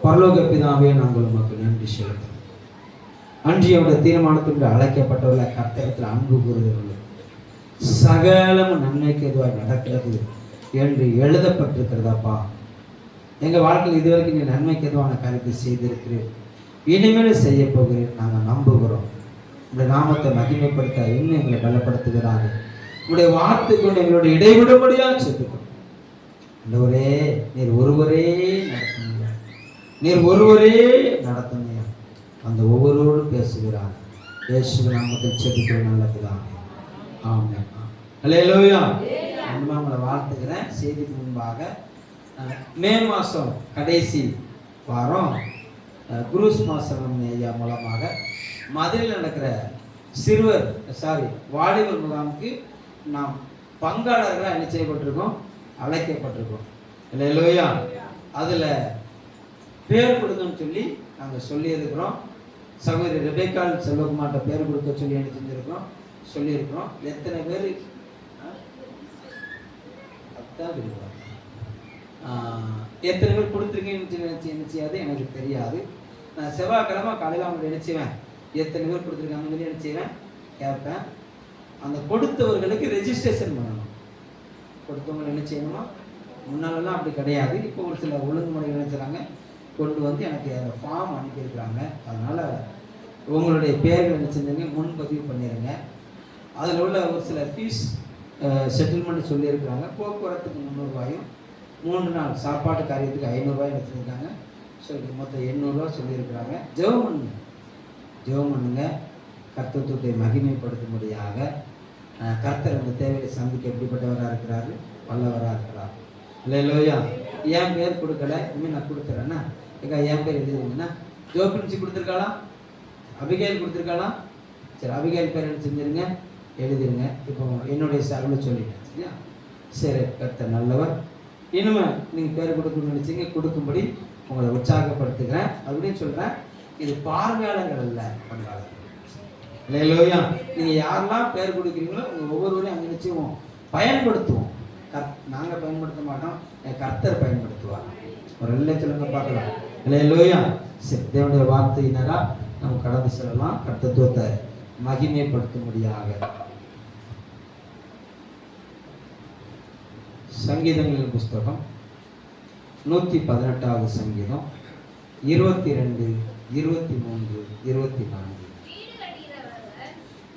பரலோக பிதாவே, நாங்கள் உமக்கு நன்றி செலுத்துகிறோம். அன்றியோட தீர்மானத்திற்கு அழைக்கப்பட்டுள்ள கர்த்தரத்தில் அன்பு கூறுகிறது சகலமும் நன்மைக்கு எதுவாக நடக்கிறது என்று எழுதப்பட்டிருக்கிறதாப்பா. எங்கள் வாழ்க்கையில் இதுவரைக்கும் நீ நன்மைக்கு எதுவான காரியத்தை செய்திருக்கிறேன், இனிமேல் செய்ய போகிறேன். நாங்கள் நம்புகிறோம். உங்களுடைய நாமத்தை மகிமைப்படுத்த இன்னும் எங்களை பலப்படுத்துகிறாங்க. உங்களுடைய வார்த்தை கொண்டு எங்களுடைய இடைவிடும்படியாக செஞ்சுக்கணும். ஆண்டவரே, நீர் ஒருவரே நடத்துங்க, நீர் ஒருவரே நடத்துங்க. அந்த ஒவ்வொருவரும் பேசுகிறார். இயேசுவின் நாமத்தில் செபிக்கிறோம் நல்ல பிதாவே. ஆமென். அல்லேலூயா. அன்பா உங்களை வாழ்த்துக்கிறேன். செய்திக்கு முன்பாக மே மாதம் கடைசி வாரம் குருஸ் மாசம் ஐயா மூலமாக மதுரையில் நடக்கிற வாலிபர் முகாமுக்கு நாம் பங்காளர்களாக என்ன செய்யப்பட்டிருக்கோம், அழைக்கப்பட்டிருக்கோம். அல்லேலூயா. அதில் பேர் கொடுங்கன்னு சொல்லி நாங்கள் சொல்லியிருக்கிறோம். சகோதரி ரெபேக்கால் செல்வகுமார்ட்ட பேர் கொடுக்க சொல்லி என்ன செஞ்சுருக்கிறோம், சொல்லியிருக்கிறோம். எத்தனை பேர் எத்தனை பேர் கொடுத்துருக்கீங்கன்னு நினைச்சியாது எனக்கு தெரியாது. நான் செவ்வாய்க்கிழமை காலையில் அவங்க நினைச்சுவேன் எத்தனை பேர் கொடுத்துருக்காங்கன்னு சொல்லி நினைச்சுவேன் கேட்பேன். அந்த கொடுத்தவர்களுக்கு ரெஜிஸ்ட்ரேஷன் பண்ணணும். கொடுத்தவங்க என்ன செய்யணுமா, முன்னாலெல்லாம் அப்படி கிடையாது. இப்போ ஒரு சில ஒழுங்குமுறை நினைச்சாங்க கொண்டு வந்து எனக்கு அந்த ஃபார்ம் அனுப்பியிருக்கிறாங்க. அதனால் உங்களுடைய பேர்கள் என்ன செஞ்சுங்க முன்பதிவு பண்ணிடுங்க. அதில் உள்ள ஒரு சில ஃபீஸ் செட்டில்மெண்ட் சொல்லியிருக்கிறாங்க. போக்குவரத்துக்கு 300 ரூபாயும் 3 நாள் சாப்பாட்டு காரியத்துக்கு 500 ரூபாயும் வச்சுருக்காங்க. சொல்லி மொத்தம் 800 ரூபா சொல்லியிருக்கிறாங்க. ஜெபம் பண்ணுங்க. கர்த்தத்துவத்தை மகிமைப்படுத்தும்படியாக கர்த்தர் அந்த தேவையை சந்திக்க எப்படிப்பட்டவராக இருக்கிறாரு, வல்லவராக இருக்கிறார். அல்லேலூயா. என் பேர் கொடுக்கல, இனிமேல் நான் கொடுத்துறேன்னா எங்க என் பேர் எழுதுங்கன்னா ஜோபின்சி கொடுத்துருக்காளா, அபிகைல் கொடுத்துருக்காளா? சரி, அபிகைல் பேர் என்ன செஞ்சிருங்க, எழுதிருங்க. இப்போ என்னுடைய சார்பில் சொல்லிட்டேன். சரியா? சரி, கர்த்தர் நல்லவர். இனிமே நீங்கள் பேர் கொடுக்கணும்னு நினைச்சீங்க, கொடுக்கும்படி உங்களை உற்சாகப்படுத்துகிறேன் அப்படின்னு சொல்கிறேன். இது பார்வையாளர்கள் அல்ல, பங்காளர்கள். அல்லேலூயா. நீங்கள் யாரெல்லாம் பேர் கொடுக்குறீங்களோ உங்கள் ஒவ்வொருவரையும் அங்கே நிச்சயம் பயன்படுத்துவோம். நாங்கள் பயன்படுத்த மாட்டோம், கர்த்தர் பயன்படுத்துவார். ஒரு இல்லை சொல்லுங்க பார்க்கலாம். அல்லேலூயா. சரி, தேவனுடைய வார்த்தையினரா நம்ம கடந்து செல்லலாம். கர்த்தத்துவத்தை மகிமைப்படுத்தும்படியாக சங்கீதங்களின் புஸ்தகம் 118வது சங்கீதம் 22, 23, 24.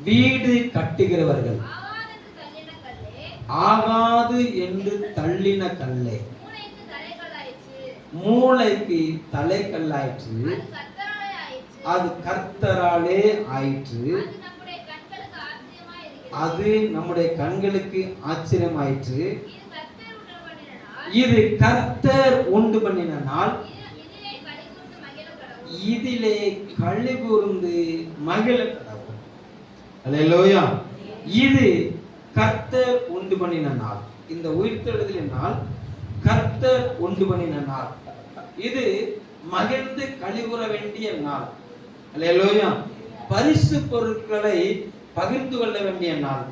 வீடு கட்டுகிறவர்கள் ஆகாது என்று தள்ளின கல்லே மூளைக்கு தலைக்கல்லாயிற்று, அது கர்த்தராலே ஆயிற்று, அது நம்முடைய கண்களுக்கு ஆச்சரியமாயிற்று. இது கர்த்தர் உண்டு பண்ணின நாள், இதிலே களி கூர்ந்து மகிழ கடவுள். அல்லேலூயா. இது கர்த்தர் உண்டு பண்ணின நாள். இந்த உயிர்த்தெழுதலின் நாள் கர்த்தர் உண்டு பண்ணின நாள். இது மகிழ்ந்து கழிவுற வேண்டிய நாள். அல்லேலூயா. பரிசு பொருட்களை பகிர்ந்து கொள்ள வேண்டிய நாள்,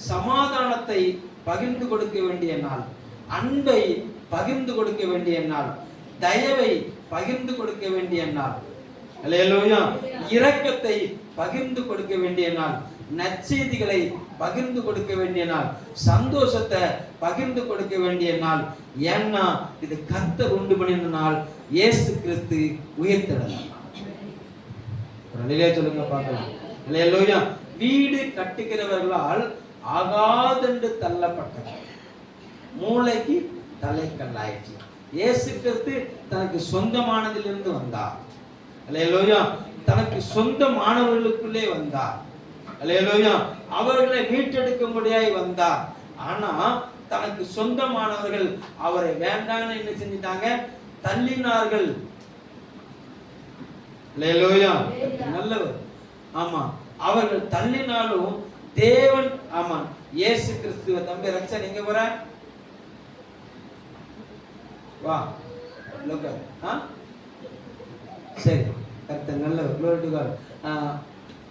சமாதானத்தை பகிர்ந்து கொடுக்க வேண்டிய நாள், அன்பை பகிர்ந்து கொடுக்க வேண்டிய நாள், தயவை பகிர்ந்து கொடுக்க வேண்டிய நாள். அல்லேலூயா. இரக்கத்தை பகிர்ந்து கொடுக்க வேண்டிய நாள், நற்செய்திகளை பகிர்ந்து கொடுக்க வேண்டிய நாள், சந்தோஷத்தை பகிர்ந்து கொடுக்க வேண்டிய நாள். ஏன்னா இது கர்த்தர் உண்டு பண்ணின நாள், இயேசு கிறிஸ்து உயிர்த்தெழுந்தார். சொல்லுங்க பார்க்கலாம். அல்லேலூயா. வீடு கட்டுகிறவர்களால் ஆகாதென்று தள்ளப்பட்டது, மூளைக்கு தலைக்கல்லாயிற்று. இயேசு கிறிஸ்து தனக்கு சொந்தமானதிலிருந்து வந்தார். அல்லேலூயா. தனக்கு சொந்தமானவர்களுக்குள்ளே வந்தார். அல்லேலூயா. அவர்களை மீட்டெடுக்கும்படியாய் வந்தார். ஆனா தனக்கு சொந்தமானவர்கள் அவரை வேண்டாம்னு என்ன செஞ்சிட்டாங்க, தள்ளினார்கள். அல்லேலூயா. நல்லவர். ஆமா, அவர்கள் தள்ளினாலும் தேவன், ஆமா, இயேசு கிறிஸ்துவ தம்பி ரச்ச நீங்க வர வா சரி, கர்த்தர் நல்லவர். glory to God.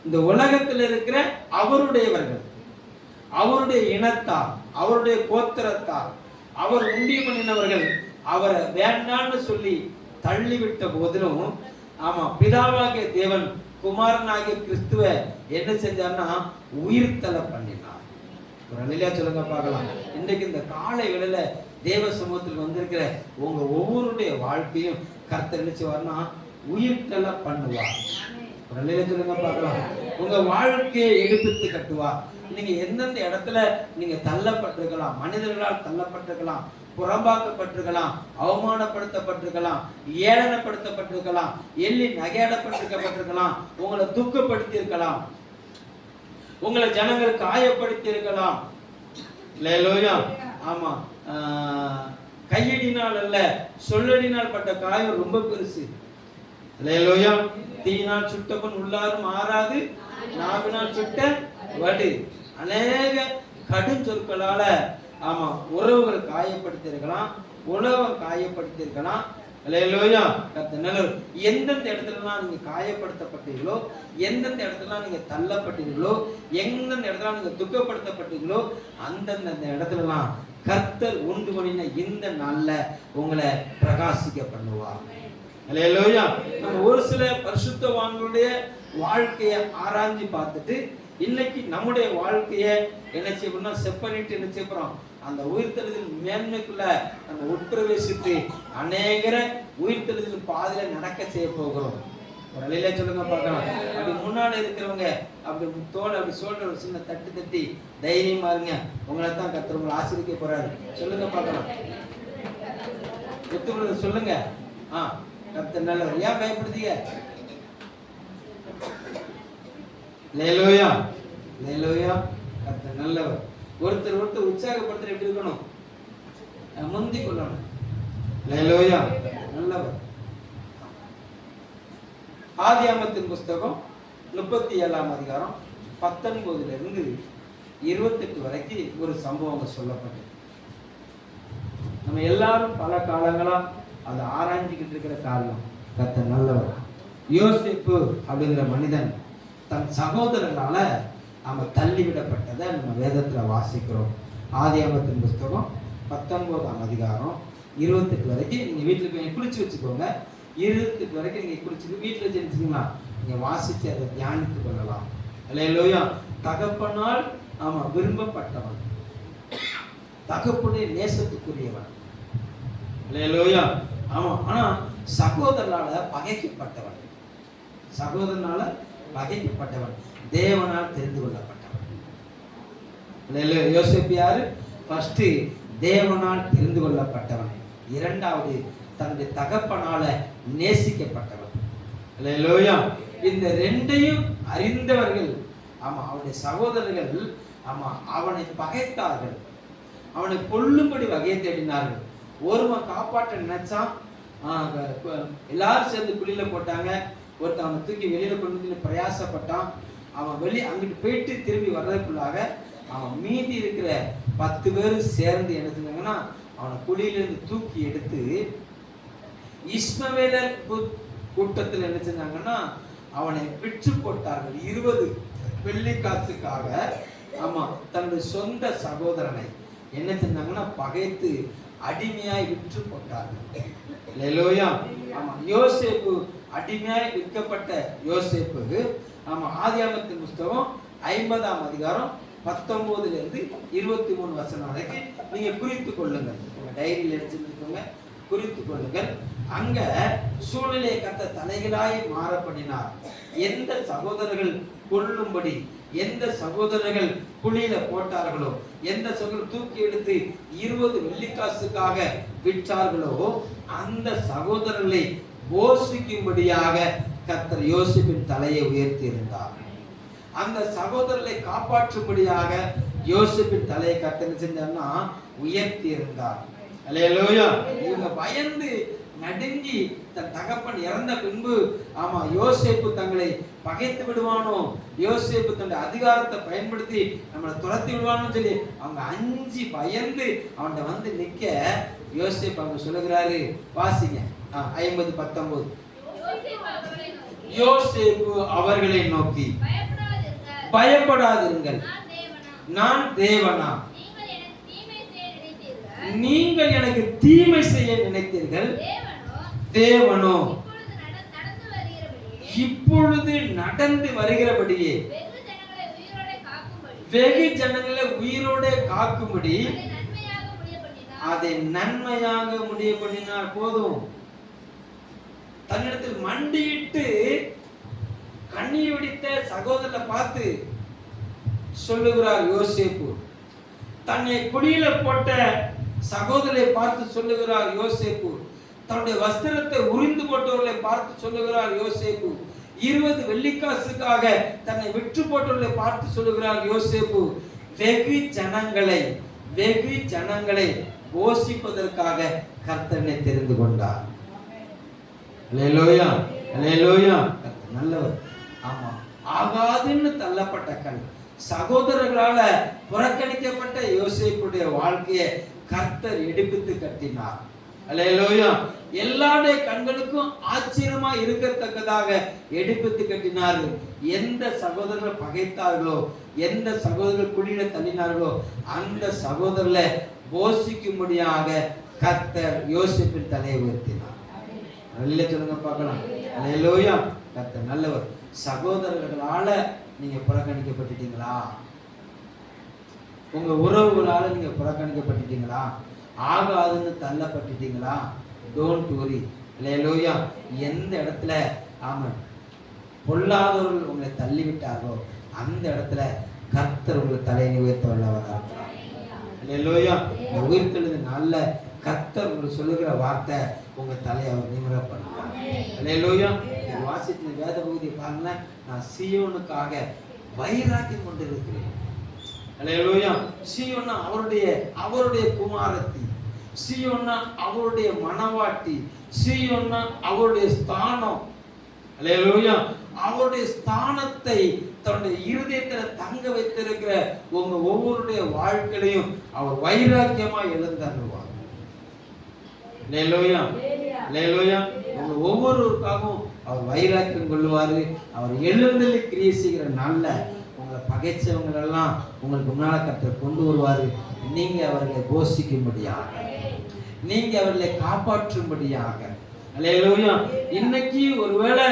இந்த உலகத்தில் இருக்கிற அவருடையவர்கள், அவருடைய இனத்தார், அவருடைய கோத்திரத்தார், அவர் உண்டி பண்ணினவர்கள் அவரை வேண்டான்னு சொல்லி தள்ளிவிட்ட போதிலும் ஆமா பிதாவாகிய தேவன் குமாரனாகிய கிறிஸ்துவ என்ன செஞ்சார்னா உயிர்த்தல பண்ணினார். ஒரு அல்லேலூயா சொல்லுங்க பார்க்கலாம். இன்றைக்கு இந்த காலை வேளையில தேவ சமூகத்தில் வந்திருக்கிற உங்க ஒவ்வொருடைய வாழ்க்கையும் கர்த்தர் என்ன செய்வார்னா உயிர்த்தல பண்ணுவார். ஒரு அல்லேலூயா சொல்லுங்க பார்க்கலாம். உங்க வாழ்க்கையை எடுப்பித்து கட்டுவார். நீங்க எந்தெந்த இடத்துல நீங்க தள்ளப்பட்டிருக்கலாம், மனிதர்களால் தள்ளப்பட்டிருக்கலாம், புறம்பாக்கப்பட்டிருக்கலாம், அவமானப்படுத்தப்பட்டிருக்கலாம், ஏளனப்படுத்தப்பட்டிருக்கலாம், எள்ளி நகையாடப்பட்டிருக்கப்பட்டிருக்கலாம், உங்களை துக்கப்படுத்தி இருக்கலாம், உங்களை ஜனங்கள் காயப்படுத்தி இருக்கலாம். அல்லேலூயா. ஆமா, கையடினால் அல்ல சொல்லடினால் பட்ட காயம் ரொம்ப பெருசு. அல்லேலூயா. தீயினால் சுட்டவன் உள்ளாரும் மாறாது, நாவினால் சுட்ட வடு. அநேக கடும் சொற்களால ஆமா உறவுகள் காயப்படுத்தி இருக்கலாம், உலகம் காயப்படுத்தி இருக்கலாம். அல்லேலூயா. கர்த்தர் எந்தெந்த இடத்துலலாம் நீங்க காயப்படுத்தப்பட்டீங்களோ, எந்தெந்த இடத்துலலாம் நீங்க தள்ளப்பட்டீங்களோ, எந்தெந்த இடத்துல நீங்க துக்கப்படுத்தப்பட்டீங்களோ, அந்தந்த இடத்துலலாம் கர்த்தர் உண்டு பண்ணின இந்த நாள்ல உங்களை பிரகாசிக்க பண்ணுவார். அல்லேலூயா. நம்ம ஒரு சில பரிசுத்தவான்களுடைய வாழ்க்கையை ஆராய்ச்சி பார்த்துட்டு இன்னைக்கு நம்முடைய வாழ்க்கையை என்ன செய்யணும்னா செப்பரேட் என்ன செய்யறோம், அந்த உயிர்த்தெழுதல் மேன்மைக்குள்ள நம்ம உட்பிரவேசித்து அநேகர உயிர்த்தெழுதல் பாதையில நடக்க செய்ய போகிறோம். ஒரு அலையில சொல்லுங்க பார்க்கலாம். அப்படி முன்னாடி இருக்கிறவங்க அப்படி தோல் அப்படி சொல்ற ஒரு சின்ன தட்டு தட்டி தைரியமா இருங்க, உங்களை தான் கர்த்தர் உங்களை ஆசீர்வதிக்க போறாரு. சொல்லுங்க பார்க்கலாம். ஒத்துக்கிறது சொல்லுங்க. கர்த்தர் நல்லவர். ஏன் பயப்படுத்தீங்க? அல்லேலூயா. அல்லேலூயா. கர்த்தர் நல்லவர். ஒருத்தர் உற்சாகப்படுத்த எப்படி இருக்கணும்? முந்தி கொள்ளணும். அல்லேலூயா. நல்லவர். ஆதியாகமத்தின் புஸ்தகம் 37ஆம் அதிகாரம் 19 இருந்து 28 வரைக்கும் ஒரு சம்பவம் சொல்லப்பட்டது. நம்ம எல்லாரும் பல காலங்களா அதை ஆராய்ச்சிக்கிட்டு இருக்கிற காரணம் கர்த்தர் நல்லவர். யோசேப்பு அப்படிங்கிற மனிதன் தன் சகோதரனால நம்ம தள்ளிவிடப்பட்டதை நம்ம வேதத்துல வாசிக்கிறோம். ஆதியாகமத்தின் புஸ்தகம் 19ஆம் அதிகாரம் 28 வரைக்கும் நீங்க வீட்டுல போய் குளிச்சு வச்சுக்கோங்க. 28 வரைக்கும் நீங்க குளிச்சுட்டு வீட்டுல வச்சுருந்தீங்கன்னா நீங்க வாசிச்சு அதை தியானித்துக் கொள்ளலாம். அல்லேலூயா. தகப்பனால் ஆமா விரும்பப்பட்டவன், தகப்பனுடைய நேசத்துக்குரியவன். அல்லேலூயா. ஆமா, ஆனா சகோதரனால பகைக்கப்பட்டவன், சகோதரனால பகைக்கப்பட்டவன், தேவனால் தெரிந்து கொள்ளப்பட்டவன். யோசேப்பு யாரு? ஃபர்ஸ்ட் தேவனால் தெரிந்து கொள்ளப்பட்டவன், இரண்டாவது தன்னுடைய தகப்பனால நேசிக்கப்பட்டவன். அல்லேலூயா. இந்த ரெண்டையும் அறிந்தவர்கள் ஆமா அவனுடைய சகோதரர்கள் ஆமா அவனை பகைத்தார்கள், அவனை கொல்லும்படி வகையை தேடினார்கள். ஒருவன் காப்பாற்ற நினைச்சான், எல்லாரும் சேர்ந்து குழியில போட்டாங்க. ஒருத்தன் அவனை தூக்கி வெளியில கொண்டு வந்து பிரயாசப்பட்டான். அவன் அங்கிட்டு போயிட்டு திரும்பி வர்றதுக்குள்ளாக அவன் மீதி இருக்கிற 10 பேரும் சேர்ந்து என்ன செஞ்சாங்கன்னா அவனை குழியிலிருந்து தூக்கி எடுத்து இஸ்மவேலர் கூட்டத்தில் என்ன செஞ்சாங்கன்னா அவனை விற்று போட்டார்கள். 20 வெள்ளிக்காசுக்காக ஆமா தன்னுடைய சொந்த சகோதரனை என்ன செஞ்சாங்கன்னா பகைத்து அடிமையாய் விற்று போட்டார்கள். அல்லேலூயா. ஆமா, யோசேப்பு அடிமையாய் விற்கப்பட்ட யோசேப்பு ஆமா ஆதியாகமத்தின் புஸ்தகம் 50ஆம் அதிகாரம் 19 இருந்து 23 வசனம் வரைக்கும் நீங்க குறித்து கொள்ளுங்கள். உங்க டைரியில எடுத்துக்கோங்க, குறித்து கொள்ளுங்கள். அங்க சூழ்நிலையை கர்த்தர் தலைகளாய் மாறப்படினார். எந்த சகோதரர்கள் கொல்லும்படி எந்த சகோதரர்கள் குழியில போட்டார்களோ, எந்த சகோதரர் தூக்கி எடுத்து 20 வெள்ளிக்காசுக்காக விற்றார்களோ அந்த சகோதரர்களை போஷிக்கும்படியாக கர்த்தர் யோசேப்பின் தலையை உயர்த்தி இருந்தார். அந்த சகோதரர்களை காப்பாற்றும்படியாக யோசேப்பின் தலையை கர்த்தர் செஞ்சார்னா உயர்த்தி இருந்தார். அல்லேலூயா. இவங்க பயந்து நடுங்கி தன் தகப்பன் இறந்த பின்பு ஆமா யோசேப்பு தங்களை பகைத்து விடுவானோ, யோசேப்பு தன்னுடைய அதிகாரத்தை பயன்படுத்தி நம்மளை துரத்தி விடுவானோ சொல்லி அவங்க அஞ்சி பயந்து அவன்கிட்ட வந்து நிக்க யோசேப்பு அவங்க சொல்லுகிறாரு. வாசிங்க 50:19. யோசேப்பு அவர்களை நோக்கி பயப்படாதிருங்கள், நான் தேவனா, நீங்கள் எனக்கு தீமை செய்ய நினைத்தீர்கள், தேவனோ இப்பொழுது நடந்து வருகிறபடியே வெகு ஜனங்களை உயிரோட காக்கும்படி அதை நன்மையாக முடிய பண்ணினார். போதும். தன்னிடத்தில் மண்டியிட்டு கண்ணீர் வடித்த சகோதரரை பார்த்து சொல்லுகிறார் யோசேப்பு. தன்னை குடியில போட்ட சகோதரரை பார்த்து சொல்லுகிறார் யோசேப்பு. தன்னுடைய வஸ்திரத்தை உரிந்து போட்டவர்களை பார்த்து சொல்லுகிறார் யோசேப்பு. 20 வெள்ளிக்காசுக்காக தன்னை விற்று போட்டவர்களை பார்த்து சொல்லுகிறார் யோசேப்பு. வெகு ஜனங்களை போஷிப்பதற்காக கர்த்தனை தெரிந்து கொண்டார். அல்லேலூயா, அல்லேலூயா. கர்த்தர் நல்லவர். ஆமா, ஆகாதுன்னு தள்ளப்பட்ட கல், சகோதரர்களால புறக்கணிக்கப்பட்ட யோசேப்புடைய வாழ்க்கையை கர்த்தர் எடுப்பித்து கட்டினார். அல்லேலூயா. எல்லாருடைய கண்களுக்கும் ஆச்சரியமா இருக்கத்தக்கதாக எடுப்பித்து கட்டினார். எந்த சகோதரர்கள் பகைத்தார்களோ, எந்த சகோதரர்கள் குடியில தள்ளினார்களோ, அந்த சகோதரர்களை போஷிக்கும்படியாக கர்த்தர் யோசேப்பின் தலையை உயர்த்தினார். நல்ல சொல்லுங்க பார்க்கலாம். அல்லேலூயா. கர்த்தர் நல்லவர். சகோதரர்களால நீங்க புறக்கணிக்கப்பட்டுட்டீங்களா? உங்க உறவுகளால நீங்க புறக்கணிக்கப்பட்டுட்டீங்களா? ஆகாதுன்னு தள்ளப்பட்டுட்டீங்களா? Don't worry. அல்லேலூயா. எந்த இடத்துல பொல்லாதவர்கள் உங்களை தள்ளிவிட்டார்களோ அந்த இடத்துல கர்த்தர் உங்களை தலையை உயர்த்த வல்லவராக இருக்கிறார். அல்லேலூயா. உயிர்த்தெழுது நல்ல கர்த்தர் உங்களுக்கு சொல்லுகிற வார்த்தை உங்க தலையை அவர் நிமிர பண்ணுவார். அல்லேலூயா. வாசித்த வேத பகுதியை பாருங்க. நான் சீயோனுக்காக வைராக்கியம் கொண்டிருக்கிறேன். அல்லேலூயா. சீயோன்னா அவருடைய குமாரத்தி, சீயோன்னா அவருடைய மனவாட்டி, சீயோன்னா அவருடைய ஸ்தானம். அல்லேலூயா. அவருடைய ஸ்தானத்தை தன்னுடைய இருதயத்தில் தங்க வைத்திருக்கிற உங்க ஒவ்வொருடைய வாழ்க்கையிலையும் அவர் வைராக்கியமா எழுந்தருவார். அல்லேலூயா, அல்லேலூயா. உங்க ஒவ்வொருவருக்காகவும் அவர் வைராக்கியம் கொள்ளுவாரு. அவர் எழுந்தருளி கிரியை செய்கிற நாள்ல உங்களை பகைச்சவங்க எல்லாம் உங்களுக்கு முன்னால கர்த்தர் கொண்டு வருவாரு. நீங்க அவர்களை போஷிக்கும்படியாக, நீங்க அவர்களை காப்பாற்றும்படியாக. அல்லேலூயா. இன்னைக்கு ஒருவேளை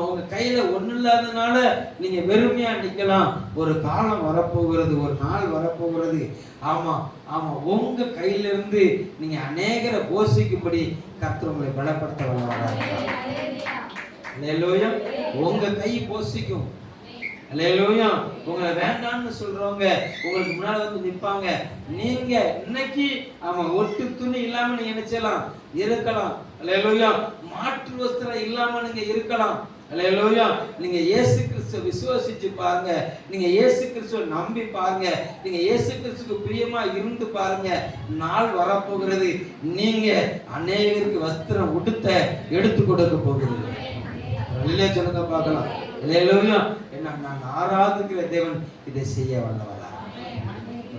உங்க கையில ஒண்ணு இல்லாதனால நீங்க வெறுமையா நிக்கலாம். ஒரு காலம் வரப்போகிறது, ஒரு நாள் வரப்போகிறது. உங்க கையில இருந்து நீங்க அநேகரை போஷிக்கும்படி கர்த்தர் உங்களை பலப்படுத்த வல்லவராக இருக்கிறார். அல்லேலூயா. உங்க கை போஷிக்கும். அல்லேலூயா. உங்களை வேண்டாம்னு சொல்றவங்க உங்களுக்கு முன்னால வந்து நிற்பாங்க. நீங்க இன்னைக்கு ஒட்டு துணி இல்லாம நீங்க நினைச்சலாம் இருக்கலாம். அல்லேலூயா. மாற்று வஸ்திரம் இல்லாம நீங்க இருக்கலாம். அல்லேலூயா. நீங்க இயேசு கிறிஸ்துவை விசுவாசிச்சு பாருங்க. நீங்க இயேசு கிறிஸ்துவை நம்பி பாருங்க. நீங்க இயேசு கிறிஸ்துவுக்கு பிரியமா இருந்து பாருங்க. நாள் வரப்போகிறது. நீங்க அநேகருக்கு வஸ்திரம் உடுத்த எடுத்து கொடுக்க போகிறது. இல்லையா சொல்லுங்க பார்க்கலாம். அல்லேலூயா. நான் ஆராதிக்கிற தேவன் இதை செய்ய வல்லவரா?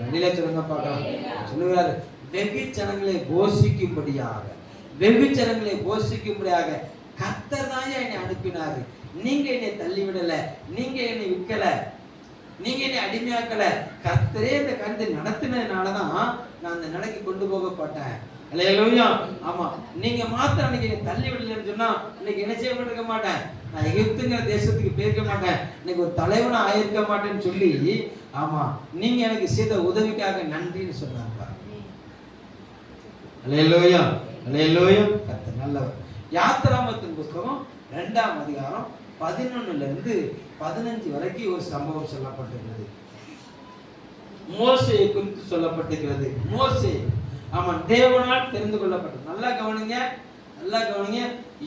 இல்லையா சொல்லுங்க பார்க்கலாம். சொல்லுகிறாரு, வெகு ஜனங்களை போஷிக்கும்படியாக, வெகு ஜனங்களை போஷிக்கும்படியாக கர்த்தர் தான் என்னை அனுப்பினாரு. நீங்க என்னை தள்ளிவிடல, நீங்க என்னை விற்கல, நீங்க என்னை அடிமையாக்கல. கர்த்தரே இந்த கருத்தை நடத்தினதுனாலதான் நான் அந்த நிலைக்கு கொண்டு போகப்பட்டேன். அல்லேலூயா. நீங்க மாத்திரம் அன்னைக்கு என்னை தள்ளி விடலன்னு சொன்னா இன்னைக்கு என்ன செய்யப்பட்டிருக்க மாட்டேன். நான் எகிப்துங்கிற தேசத்துக்கு போயிருக்க மாட்டேன். இன்னைக்கு ஒரு தலைவனா ஆயிருக்க மாட்டேன்னு சொல்லி நீங்க எனக்கு செய்த உதவிக்காக நன்றின்னு சொன்னாங்க. அல்லேலூயா, அல்லேலூயா. கர்த்தர் நல்லவர். யாத்திராமத்தின் புத்தகம் 2ஆம் அதிகாரம் 11 இருந்து 15 வரைக்கும் ஒரு சம்பவம் சொல்லப்பட்டிருக்கிறது. மோசே குறித்து சொல்லப்பட்டிருக்கிறது. மோசே தேவனால் தெரிந்து கொள்ளப்பட்டது. நல்லா கவனிங்க, நல்லா கவனிங்க.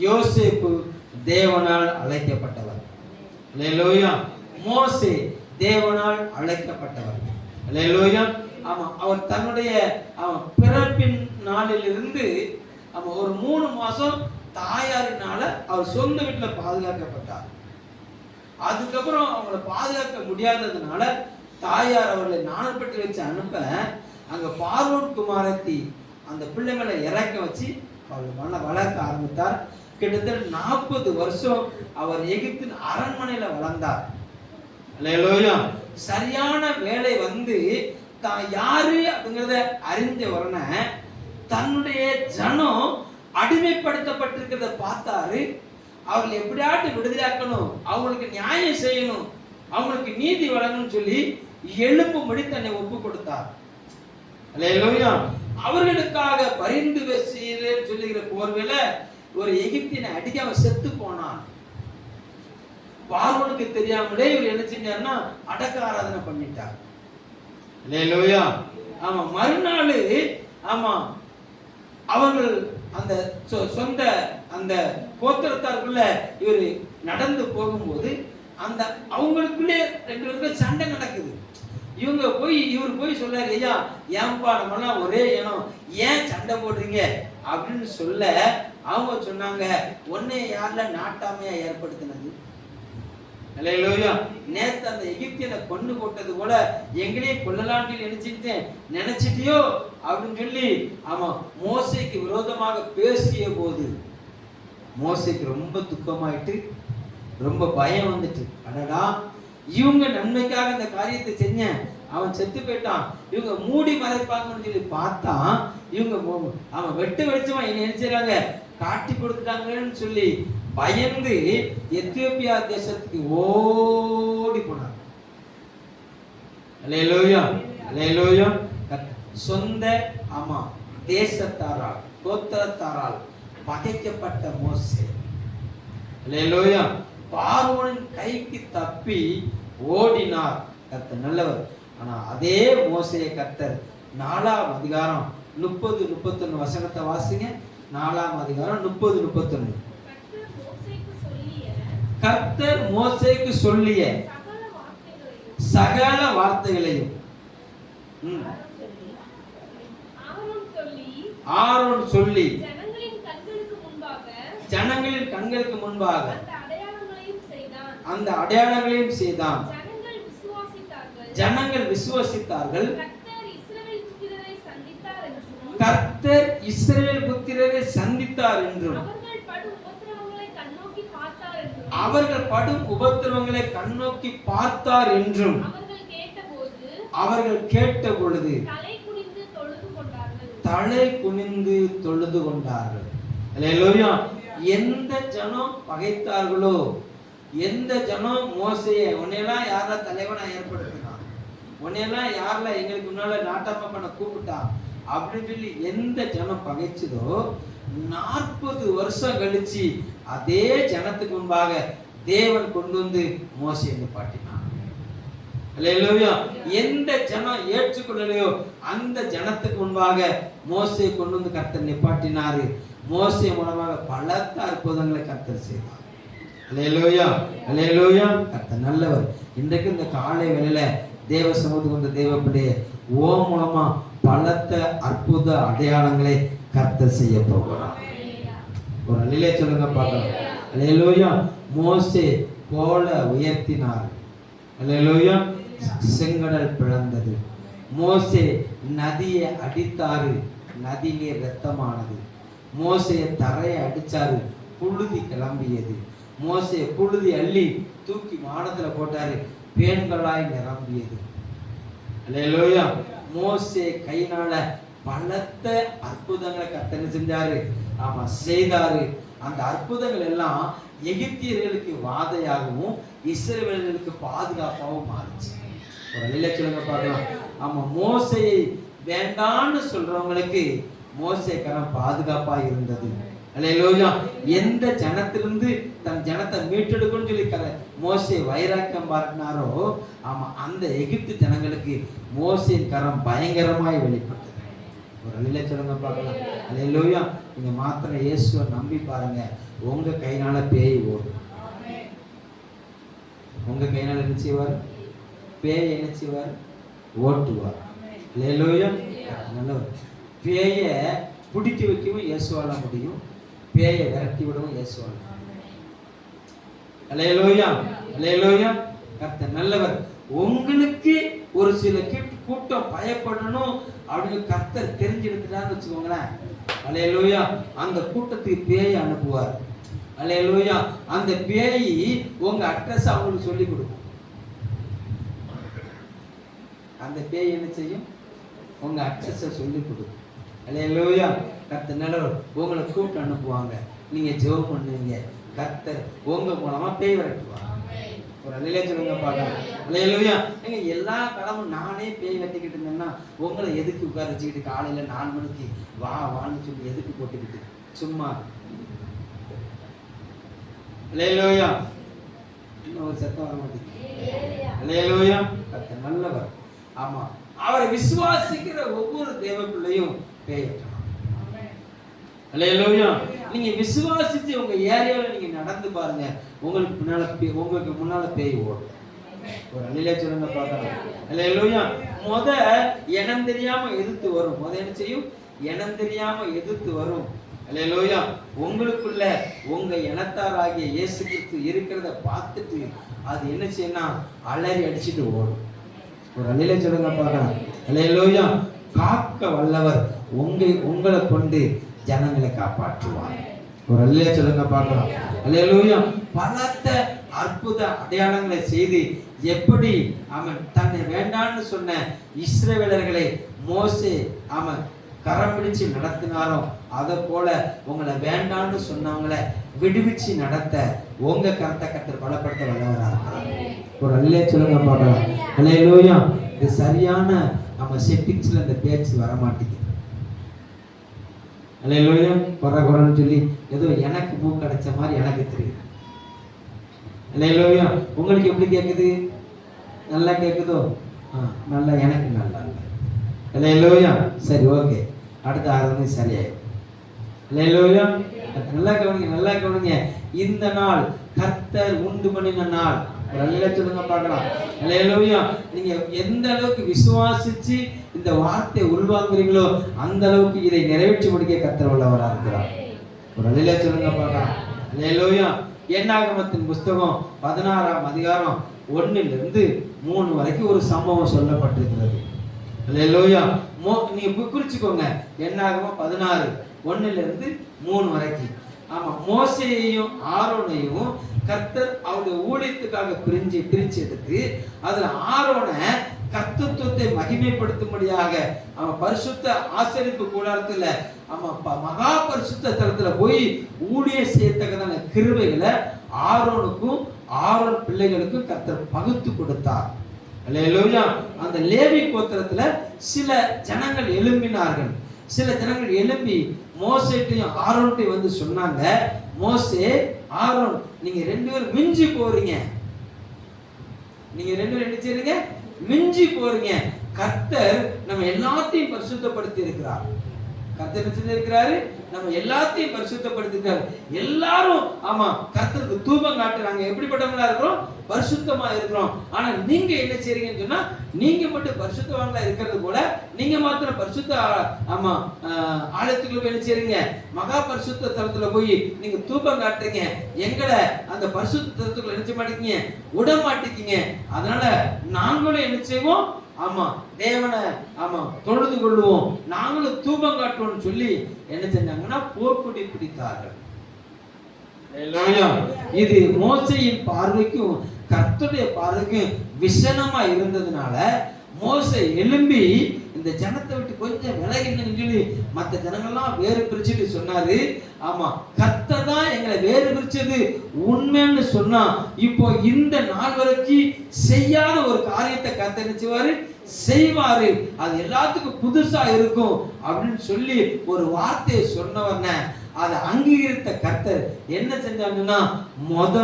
யோசேப்பு தேவனால் அழைக்கப்பட்டவர். அல்லேலூயா. மோசே தேவனால் அழைக்கப்பட்டவர். அல்லேலூயா. அவர் தன்னுடைய பிறப்பின் நாளிலிருந்து ஒரு 3 மாசம் தாயாரினால அவர் சொந்த வீட்டுல பாதுகாக்கப்பட்டார். அதுக்கப்புறம் அவங்களை பாதுகாக்க முடியாததுனால தாயார் அவர்களை நாணப்பட்டு வச்சு அனுப்ப அங்க பார்வோன் குமாரத்தி அந்த பிள்ளை மேல இறக்க வச்சு அவர்கள் வளர்க்க ஆரம்பித்தார். கிட்டத்தட்ட 40 வருஷம் அவர் எகிப்தின் அரண்மனையில வளர்ந்தார். அல்லேலூயா. சரியான வேலை வந்து தான் யாரு அப்படிங்கிறத அறிஞ்ச உடனே தன்னுடைய ஜனம் அடிமைப்படுத்தப்பட்டிருக்கிறத பார்த்தாரு. அவங்களை எப்படியாட்டு விடுதலையாக்கணும், அவங்களுக்கு நியாயம் செய்யணும், அவங்களுக்கு நீதி வழங்கணும்னு சொல்லி எழும்பும்படி தன்னை ஒப்பு கொடுத்தார். அல்லேலூயா. அவர்களுக்காக பரிந்து பேசுகிறேன்னு சொல்லுகிற போர்வையில ஒரு எகிப்தியனை அடிக்க அவன் செத்து போனான். பார்வோனுக்கு தெரியாமலே இவர் என்ன செஞ்சாருன்னா அடக்க ஆராதனை பண்ணிட்டார். அல்லேலூயா. ஆமா, மறுநாள் ஆமா அவர்கள் அந்த சொந்த அந்த கோத்திரத்தாருக்குள்ள இவர் நடந்து போகும்போது அந்த அவங்களுக்குள்ளே ரெண்டு பேருக்கு சண்டை நடக்குது. இவர் போய் சொல்றாரு, ஐயா ஏன்பா நம்மலாம் ஒரே இனம், ஏன் சண்டை போடுறீங்க அப்படின்னு சொல்ல அவங்க சொன்னாங்க, ஒன்னே யாருல நாட்டாமையா ஏற்படுத்தினது. அல்லேலூயா. நேத்து அந்த எகிப்தியனை கொண்டு போட்டது போல எங்களையும் கொல்லலான்னு நினைச்சிட்டியோ அப்படின்னு சொல்லி ஆமா மோசேக்கு விரோதமாக பேசிய போது மோசேக்கு ரொம்ப துக்கமாயிட்டு, ரொம்ப பயம் வந்துட்டு. அடடா, இவங்க நன்மைக்காக இந்த காரியத்தை செஞ்ச, அவன் செத்து போயிட்டான், இவங்க மூடி மறைப்பாங்கன்னு சொல்லி பார்த்தா இவங்க அவன் வெட்டு வெளிச்சமா என்ன நினைச்சாங்க காட்டி கொடுத்துட்டாங்கன்னு சொல்லி பயந்து எத்தியோப்பியா தேசத்துக்கு ஓடி போனார். அல்லேலூயா. அல்லேலூயா. சொந்த ஆமா தேசத்தாரால் கோத்திரத்தாரால் பகைக்கப்பட்ட மோசே அல்லேலூயா பார்வோனின் கைக்கு தப்பி ஓடினார். கர்த்தர் நல்லவர். ஆனா அதே மோசேயை கர்த்தர் 4ஆம் அதிகாரம் 30-31 வசனத்தை வாசிங்க. 4ஆம் அதிகாரம் 30-31. கர்த்தர் மோசேக்கு சொல்லிய சகல வார்த்தைகளையும் ஆரோன் சொல்லி ஜனங்களின் கண்களுக்கு முன்பாக அந்த அடையாளங்களையும் செய்தான். ஜனங்கள் விசுவாசித்தார்கள். கர்த்தர் இஸ்ரவேல் புத்திரரை சந்தித்தார் என்றும் அவர்கள் படும் உபத்திரவங்களை கண்ணோக்கி பார்த்தார் என்றும் அவர்கள் கேட்ட பொழுது தலை குனிந்து தொழுது கொண்டார்கள். அல்லேலூயா. எந்த ஜனம் பகைத்தார்களோ, எந்த ஜனம் மோசேயை உன்னையெல்லாம் யாரா தலைவனா ஏற்படுத்தினான், உன்னையெல்லாம் யாரில் எங்களுக்கு முன்னால நாட்டாம பண்ண கூப்பிட்டா அப்படின்னு சொல்லி எந்த ஜனம் பகைச்சதோ 40 வருஷம் கழிச்சு அதே ஜனத்துக்கு முன்பாக தேவன் கொண்டு வந்து மோசேயை நிப்பாட்டினான். அல்லேலூயா. எந்த ஜனம் ஏற்றுக்கொள்ளலையோ அந்த ஜனத்துக்கு முன்பாக மோசேயை கொண்டு வந்து கர்த்தர் நிப்பாட்டினாரு. மோசே மூலமாக பலத்த அற்புதங்களை கர்த்தர் செய்தார். அல்லேலூயா. அல்லேலூயா. கர்த்தர் நல்லவர். இன்றைக்கு இந்த காலை வேளையில தேவ சமூகத்துக்கு வந்த தேவ பிள்ளையே, ஓ மூலமா பலத்த அற்புத அடையாளங்களை கர்த்தர் செய்ய போகிறார். ஒரு அல்லேலூயா சொல்லுங்க பார்க்கலாம். அல்லேலூயா. மோசே போல உயர்த்தினார். அல்லேலூயா. செங்கடல் பிளந்தது. மோசே நதியை அடித்தாரு, நதி நீர் ரத்தமானது. மோசே தரையை அடிச்சாரு, புழுதி கிளம்பியது. மோசே புழுதி அள்ளி தூக்கி வானத்துல போட்டாரு, பேன்களாய் நிரம்பியது. அல்லேலூயா. மோசே கையினால பலத்த அற்புதங்களை கர்த்தர் செஞ்சாரு. ஆமா செய்தாரு. அந்த அற்புதங்கள் எல்லாம் எகிப்தியர்களுக்கு வாதையாகவும் இஸ்ரவேலர்களுக்கு பாதுகாப்பாகவும் மாறுச்சு. ஒரு அல்லேலூயா சொல்லுங்க பார்க்கலாம். ஆமா, மோசேயை வேண்டான்னு சொல்றவங்களுக்கு மோசே கரம் பாதுகாப்பா இருந்தது. அல்லேலூயா. எந்த ஜனத்திலிருந்து தன் ஜனத்தை மீட்டெடுக்கணும்னு சொல்லி மோசே வைராக்கியம் பாராட்டினாரோ, ஆமா அந்த எகிப்து ஜனங்களுக்கு மோசேயின் கரம் பயங்கரமாய் வெளிப்பட்டது. ஒரு அல்லேலூயா சொல்லுங்க பார்க்கலாம். அல்லேலூயா. நீங்க மாத்திரம் இயேசுவை நம்பி பாருங்க, உங்க கையினால பேய் ஓடும். உங்க கையினால என்ன செய்வார்? பேய் என்ன செய்வார்? ஓட்டுவார். அல்லேலூயா. நல்லவர். பேய பிடிக்க வைக்கவும் இயேசுவால முடியும், பேயை விரட்டி விடவும் இயேசுவால. அல்லேலூயா. அல்லேலூயா. கர்த்தர் நல்லவர். உங்களுக்கு ஒரு சில கூட்டம் பயப்படணும் அப்படின்னு கர்த்தர் தெரிஞ்செடுத்துட்டான்னு வச்சுக்கோங்களேன். அல்லேலூயா. அந்த கூட்டத்துக்கு பேயை அனுப்புவார். அல்லேலூயா. அந்த பேய் உங்க அட்ரஸ் அவங்களுக்கு சொல்லி கொடுக்கும். அந்த பேய் என்ன செய்யும்? உங்க அட்ரஸை சொல்லி கொடுக்கும். அல்லேலூயா. கர்த்தர் நல்லவர். உங்களை கூப்பிட்டு அனுப்புவாங்க, நீங்க ஜெபம் பண்ணுவீங்க, கர்த்தர் உங்க மூலமா பேய் விரட்டுவாங்க. ஒரு அல்லேலூயா சொல்லுங்க பார்க்கலாம். அல்லேலூயா. நீங்க எல்லா கடமும் நானே பேய் வெட்டிக்கிட்டு இருந்தேன்னா உங்களை எதுக்கு உட்கார வச்சுக்கிட்டு காலையில 4 மணிக்கு வா வான்னு சொல்லி எதுக்கு போட்டுக்கிட்டு சும்மா? அல்லேலூயா. இன்னும் ஒரு சத்தம் வர மாட்டேங்குது. அல்லேலூயா. கர்த்தர் நல்லவர். ஆமா, அவரை விசுவாசிக்கிற ஒவ்வொரு தேவ பிள்ளையும் பேய் வெட்டணும். அல்லேலூயா. நீங்க விசுவாசிச்சு உங்க ஏரியால நீங்க நடந்து பாருங்க, உங்களுக்கு முன்னால பேய் ஓடும். ஒரு அல்லேலூயா சொல்லுங்க பார்க்கலாம். அல்லேலூயா. இனம் தெரியாம எதிர்த்து வரும். என்ன செய்யும்? இனம் தெரியாம எதிர்த்து வரும். அல்லேலூயா. உங்களுக்குள்ள உங்க இனத்தாராகிய இயேசு கிறிஸ்து இருக்கிறத பார்த்துட்டு அது என்ன செய்யணும்? அலறி அடிச்சுட்டு ஓடும். ஒரு அல்லேலூயா சொல்லுங்க பார்க்கலாம். அல்லேலூயா. காக்க வல்லவர் உங்களை கொண்டு ஜனங்களை காப்பாற்றுவார். ஒரு அல்லேலூயா சொல்லுங்க பார்க்கலாம். அல்லேலூயா. பலத்த அற்புத அடையாளங்களை செய்து எப்படி அவன் தன்னை வேண்டான்னு சொன்ன இஸ்ரவேலர்களை மோசே அவன் கரம் பிடிச்சு நடத்தினாரோ அதை போல உங்களை வேண்டான்னு சொன்னவங்களை விடுவிச்சு நடத்த உங்க கரத்தை கர்த்தர் பலப்படுத்த வல்லவரா இருக்கிறார். ஒரு அல்லேலூயா சொல்லுங்க பார்க்கலாம். அல்லேலூயா. இது சரியான நம்ம செட்டிங்ஸ்ல இந்த பேச்சு வர மாட்டேங்குது. அல்லேலூயா. குறன்னு சொல்லி ஏதோ எனக்கு மூக்கு அடைச்ச மாதிரி எனக்கு தெரியுது. அல்லேலூயா. உங்களுக்கு எப்படி கேட்குது? நல்லா கேட்குதோ? நல்லா, எனக்கு நல்லா இல்லை. அல்லேலூயா. சரி, ஓகே, அடுத்த ஆராதனை சரியாயிடும். அல்லேலூயா. நல்லா கவனிங்க, நல்லா கவனிங்க. இந்த நாள் கர்த்தர் உண்டு பண்ணின நாள். ஒரு அல்லேலூயா சொல்லுங்க பார்க்கலாம். அல்லேலூயா. நீங்க எந்த அளவுக்கு விசுவாசிச்சு இந்த வார்த்தையை உள்வாங்குறீங்களோ அந்த அளவுக்கு இதை நிறைவேற்றி முடிக்க கர்த்தர் வல்லவராக இருக்கிறார். ஒரு அல்லேலூயா சொல்லுங்க பார்க்கலாம். அல்லேலூயா. என்னாகமத்தின் புஸ்தகம் 16ஆம் அதிகாரம் 1லிருந்து 3 வரைக்கும் ஒரு சம்பவம் சொல்லப்பட்டிருக்கிறது. அல்லேலூயா. நீங்க குறிச்சுக்கோங்க. என்னாகமம் 16 1லிருந்து 3 வரைக்கும். ஆமா, மோசேயையும் ஆரோனையும் கர்த்தர் அவருடைய ஊழியத்துக்காக பிரிச்சு எடுத்து அதுல ஆரோனை கர்த்தத்துவத்தை மகிமைப்படுத்தும்படியாக அவன் பரிசுத்த ஆசரிப்பு கூடாரத்துல மகா பரிசுத்த தலத்துல போய் ஊழியம் செய்யத்தக்கதான கிருபைகளை ஆரோனுக்கும் ஆரோன் பிள்ளைகளுக்கும் கர்த்தர் பகுத்து கொடுத்தார். அல்லேலூயா. அந்த லேவி கோத்திரத்துல சில ஜனங்கள் எழும்பினார்கள். சில ஜனங்கள் எழும்பி மோசேட்டையும் ஆரோன்ட்டையும் வந்து சொன்னாங்க, மோசே, ஆரோன், நீங்க 2 பேரும் மிஞ்சி போறீங்க. நீங்க 2 பேரும் என்ன செய்றீங்க? மிஞ்சி போறீங்க. கர்த்தர் நம்ம எல்லாத்தையும் பரிசுத்தப்படுத்தி இருக்கிறார். கர்த்தர் என்ன செஞ்சிருக்கிறாரு? நம்ம எல்லாத்தையும் பரிசுத்தப்படுத்திருக்காரு. எல்லாரும் ஆமா கர்த்தருக்கு தூபம் காட்டுறாங்க. எப்படிப்பட்டவங்களா இருக்கிறோம்? பரிசுத்தமா இருக்கிறோம். ஆனா நீங்க என்ன செய்றீங்கன்னு சொன்னா, நீங்க மட்டும் பரிசுத்தவான்களா இருக்கிறது போல நீங்க மாத்திரம் பரிசுத்த ஆமா ஆலயத்துக்குள்ள என்ன செய்றீங்க? மகா பரிசுத்த தலத்துல போய் நீங்க தூபம் காட்டுறீங்க. எங்களை அந்த பரிசுத்த தலத்துக்குள்ள நினைச்ச மாட்டீங்க, விட மாட்டீங்க. அதனால நாங்களும் என்ன செய்வோம்? ஆமா தேவனை ஆமா தொழுது கொள்ளுவோம், நாங்களும் தூபம் காட்டுவோம்னு சொல்லி என்ன செஞ்சாங்கன்னா போர்க்குடி பிடித்தார்கள். இது மோசையின் பார்வைக்கும் கர்த்தருடைய பார்வைக்கும் விஷனமா இருந்ததுனால மோசே எழும்பி இந்த ஜனத்தை விட்டு கொஞ்சம் விலகின்னு சொல்லி மற்ற ஜனங்கள்லாம் வேறு பிரிச்சுட்டு சொன்னாரு. ஆமா, கர்த்தர் தான் எங்களை வேறு பிரிச்சது உண்மைன்னு சொன்னா, இப்போ இந்த நாள் வரைக்கும் செய்யாத ஒரு காரியத்தை கர்த்தர் நினைச்சுவாரு, செய்வாரு. அது எல்லாத்துக்கும் புதுசா இருக்கும் அப்படின்னு சொல்லி ஒரு வார்த்தையை சொன்னவன அதை அங்கீகரித்த கர்த்தர் என்ன செஞ்சாங்கன்னா மொத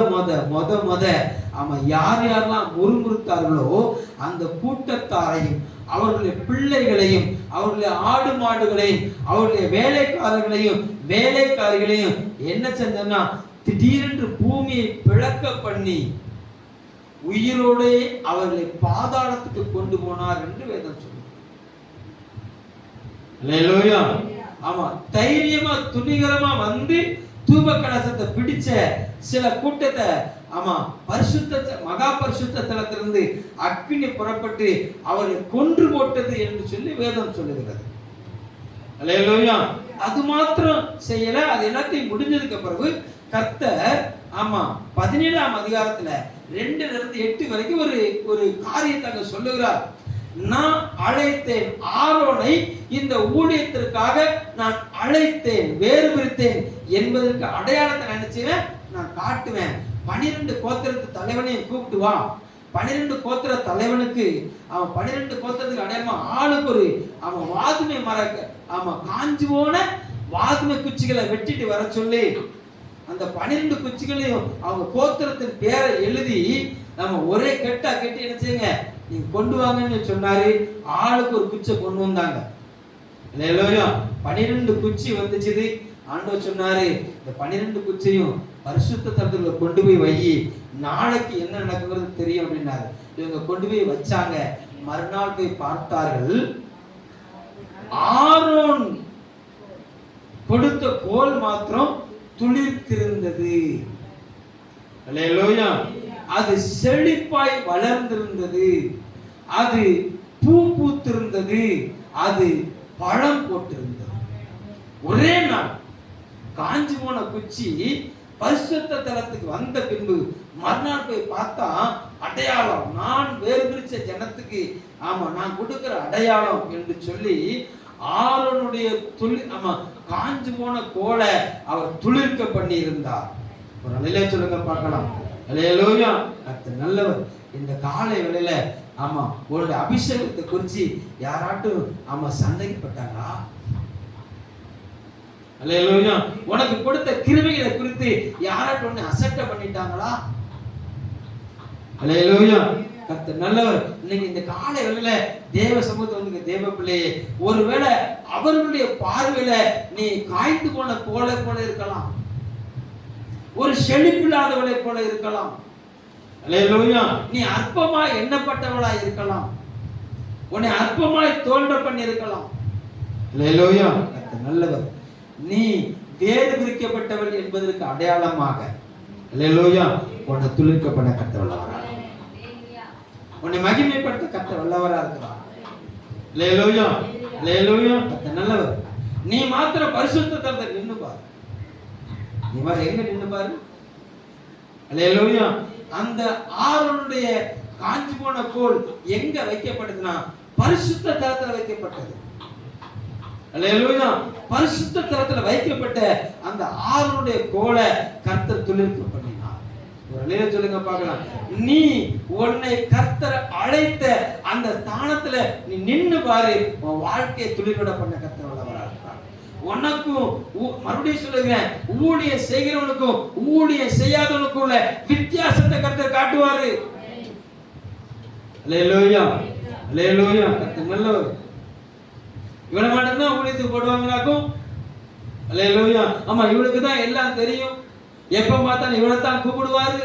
அவன் யார் யாரெல்லாம் முறுமுறுத்தார்களோ அந்த கூட்டத்தாரையும் அவர்களுடைய பிள்ளைகளையும் அவர்களுடைய ஆடு மாடுகளையும் அவர்களுடைய வேலைக்காரிகளையும் என்ன செஞ்சா திடீரென்று பூமியை பிளக்க பண்ணி உயிரோடு அவர்களை பாதாளத்துக்கு கொண்டு போனார் என்று வேதம் சொல்லுது. அல்லேலூயா. ஆமா, தைரியமா துணிகரமா வந்து தூப கலசத்தை பிடிச்ச சில கூட்டத்தை ஆமா மகா பரிசுத்த தலத்திலிருந்து அக்கினி புறப்பட்டு அவர்களை கொன்று போட்டது என்று சொல்லி வேதம் சொல்லுகிறது. அல்லேலூயா. அது மாத்திரம் செய்யல, அது எல்லாத்தையும் முடிஞ்சதுக்கு பிறகு கர்த்தர் ஆமா 17ஆம் அதிகாரத்துல 2லிருந்து 8 வரைக்கும் ஒரு காரியத்தை அங்க சொல்லுகிறார். நான் அழைத்தேன், ஆரோனை இந்த ஊழியத்திற்காக நான் அழைத்தேன், வேறு பிரித்தேன் என்பதற்கு அடையாளத்தை நினைச்சுவேன், நான் காட்டுவேன். 12 கோத்திரத்து தலைவனையும் கூப்பிட்டு வா. 12 கோத்திர தலைவனுக்கு அவன் 12 கோத்திரத்துக்கு அடையாளமா ஆளுக்கு ஒரு அவன் வாதுமை காஞ்சு போன வாதுமை குச்சிகளை வெட்டிட்டு வர சொல்லி அந்த 12 குச்சிகளையும் அவங்க கோத்திரத்தின் பேரை எழுதி நம்ம ஒரே கெட்டா கெட்டி என்ன செய்யுங்க நீங்க கொண்டு வாங்கன்னு சொன்னாரு. ஆளுக்கு ஒரு குச்சை கொண்டு வந்தாங்க. 12 குச்சி வந்துச்சு. ஆண்டவர் சொன்னாரு, இந்த 12 குச்சியும் பரிசுத்த தலத்துல கொண்டு போய் வை, நாளைக்கு என்ன நடக்குங்கிறது தெரியும் அப்படின்னாரு. இவங்க கொண்டு போய் வச்சாங்க. மறுநாள் போய் பார்த்தார்கள், ஆரோன் கொடுத்த கோல் மாத்திரம் துளிர்த்திருந்தது. அல்லேலூயா. அது செழிப்பாய் வளர்ந்திருந்தது, அது பூ பூத்திருந்தது, அது பழம் போட்டிருந்தது. ஒரே நாள் காஞ்சி போன குச்சி பரிசுத்த தலத்துக்கு வந்த பின்பு மறுநாள் போய் பார்த்தா அடையாளம், நான் வேறு பிரிச்ச ஜனத்துக்கு நான் கொடுக்கிற அடையாளம் என்று சொல்லி ஆரோனுடைய காஞ்சு போன கோலை அவர் துளிர்க்க பண்ணி இருந்தார். ஒரு நிலையில சொல்லுங்க பார்க்கலாம். அல்லேலூயா. கர்த்தர் நல்லவர். இந்த காலை வேளையில உங்களுடைய அபிஷேகத்தை குறித்து யாராட்டும் சந்தேகப்பட்டாங்களா? அல்லேலூயா. உனக்கு கொடுத்த கிருபைகளை குறித்து யாராட்டும் உன்னை அசட்டை பண்ணிட்டாங்களா? அல்லேலூயா. கர்த்தர் நல்லவர். இன்னைக்கு இந்த காலை வேளையில தேவ சமூகத்துல வந்து தேவ பிள்ளையே, ஒருவேளை அவர்களுடைய பார்வையில நீ காய்ந்து போன கோலை போல இருக்கலாம், ஒரு செழிப்பில்லாதவளை போல இருக்கலாம். அல்லேலூயா. நீ அற்பமாய் எண்ணப்பட்டவளாய் இருக்கலாம், உன்னை அற்பமாய் தோன்ற பண்ணி இருக்கலாம். அல்லேலூயா. கர்த்தர் நல்லவர். நீ வேறு பிரிக்கப்பட்டவள் என்பதற்கு அடையாளமாக அல்லேலூயா உன்னை துளிர்க்க பண்ண கர்த்தர் வல்லவரா, உன்னை மகிமைப்படுத்த கர்த்தர் வல்லவரா இருக்கிறார். அல்லேலூயா. அல்லேலூயா. கர்த்தர் நல்லவர். நீ மாத்திரம் பரிசுத்த தலத்தில் நின்னு பாரு. நீ பாரு, எங்க நின்னு பாரு. அல்லேலூயா. அந்த ஆரோனுடைய காஞ்சி போன கோல் எங்க வைக்கப்படுதுன்னா பரிசுத்த தலத்தில் வைக்கப்பட்டது. அல்லேலூயா. பரிசுத்த தலத்துல வைக்கப்பட்ட அந்த ஆரோனுடைய கோலை கர்த்தர் துளிர்க்க பண்ணினார். ஒரு அல்லேலூயா சொல்லுங்க பார்க்கலாம். நீ உன்னை கர்த்தர் அழைத்த அந்த ஸ்தானத்துல நீ நின்னு பாரு, உன் வாழ்க்கையை துளிர்விட பண்ண கர்த்தர் வல்லவரா இருக்கிறார். உனக்கும் மறுபடியும் சொல்லுகிறேன், ஊழியம் செய்கிறவனுக்கும் ஊழியம் செய்யாதவனுக்கும் உள்ள வித்தியாசத்தை கர்த்தர் காட்டுவாரு. அல்லேலூயா. அல்லேலூயா. கர்த்தர் நல்லவர். இவனை மட்டும்தான் ஊழியத்துக்கு போடுவாங்களாக்கும். அல்லேலூயா. இவனுக்கு தான் எல்லாம் தெரியும். எப்ப பார்த்தாலும் இவனை தான் கூப்பிடுவாரு,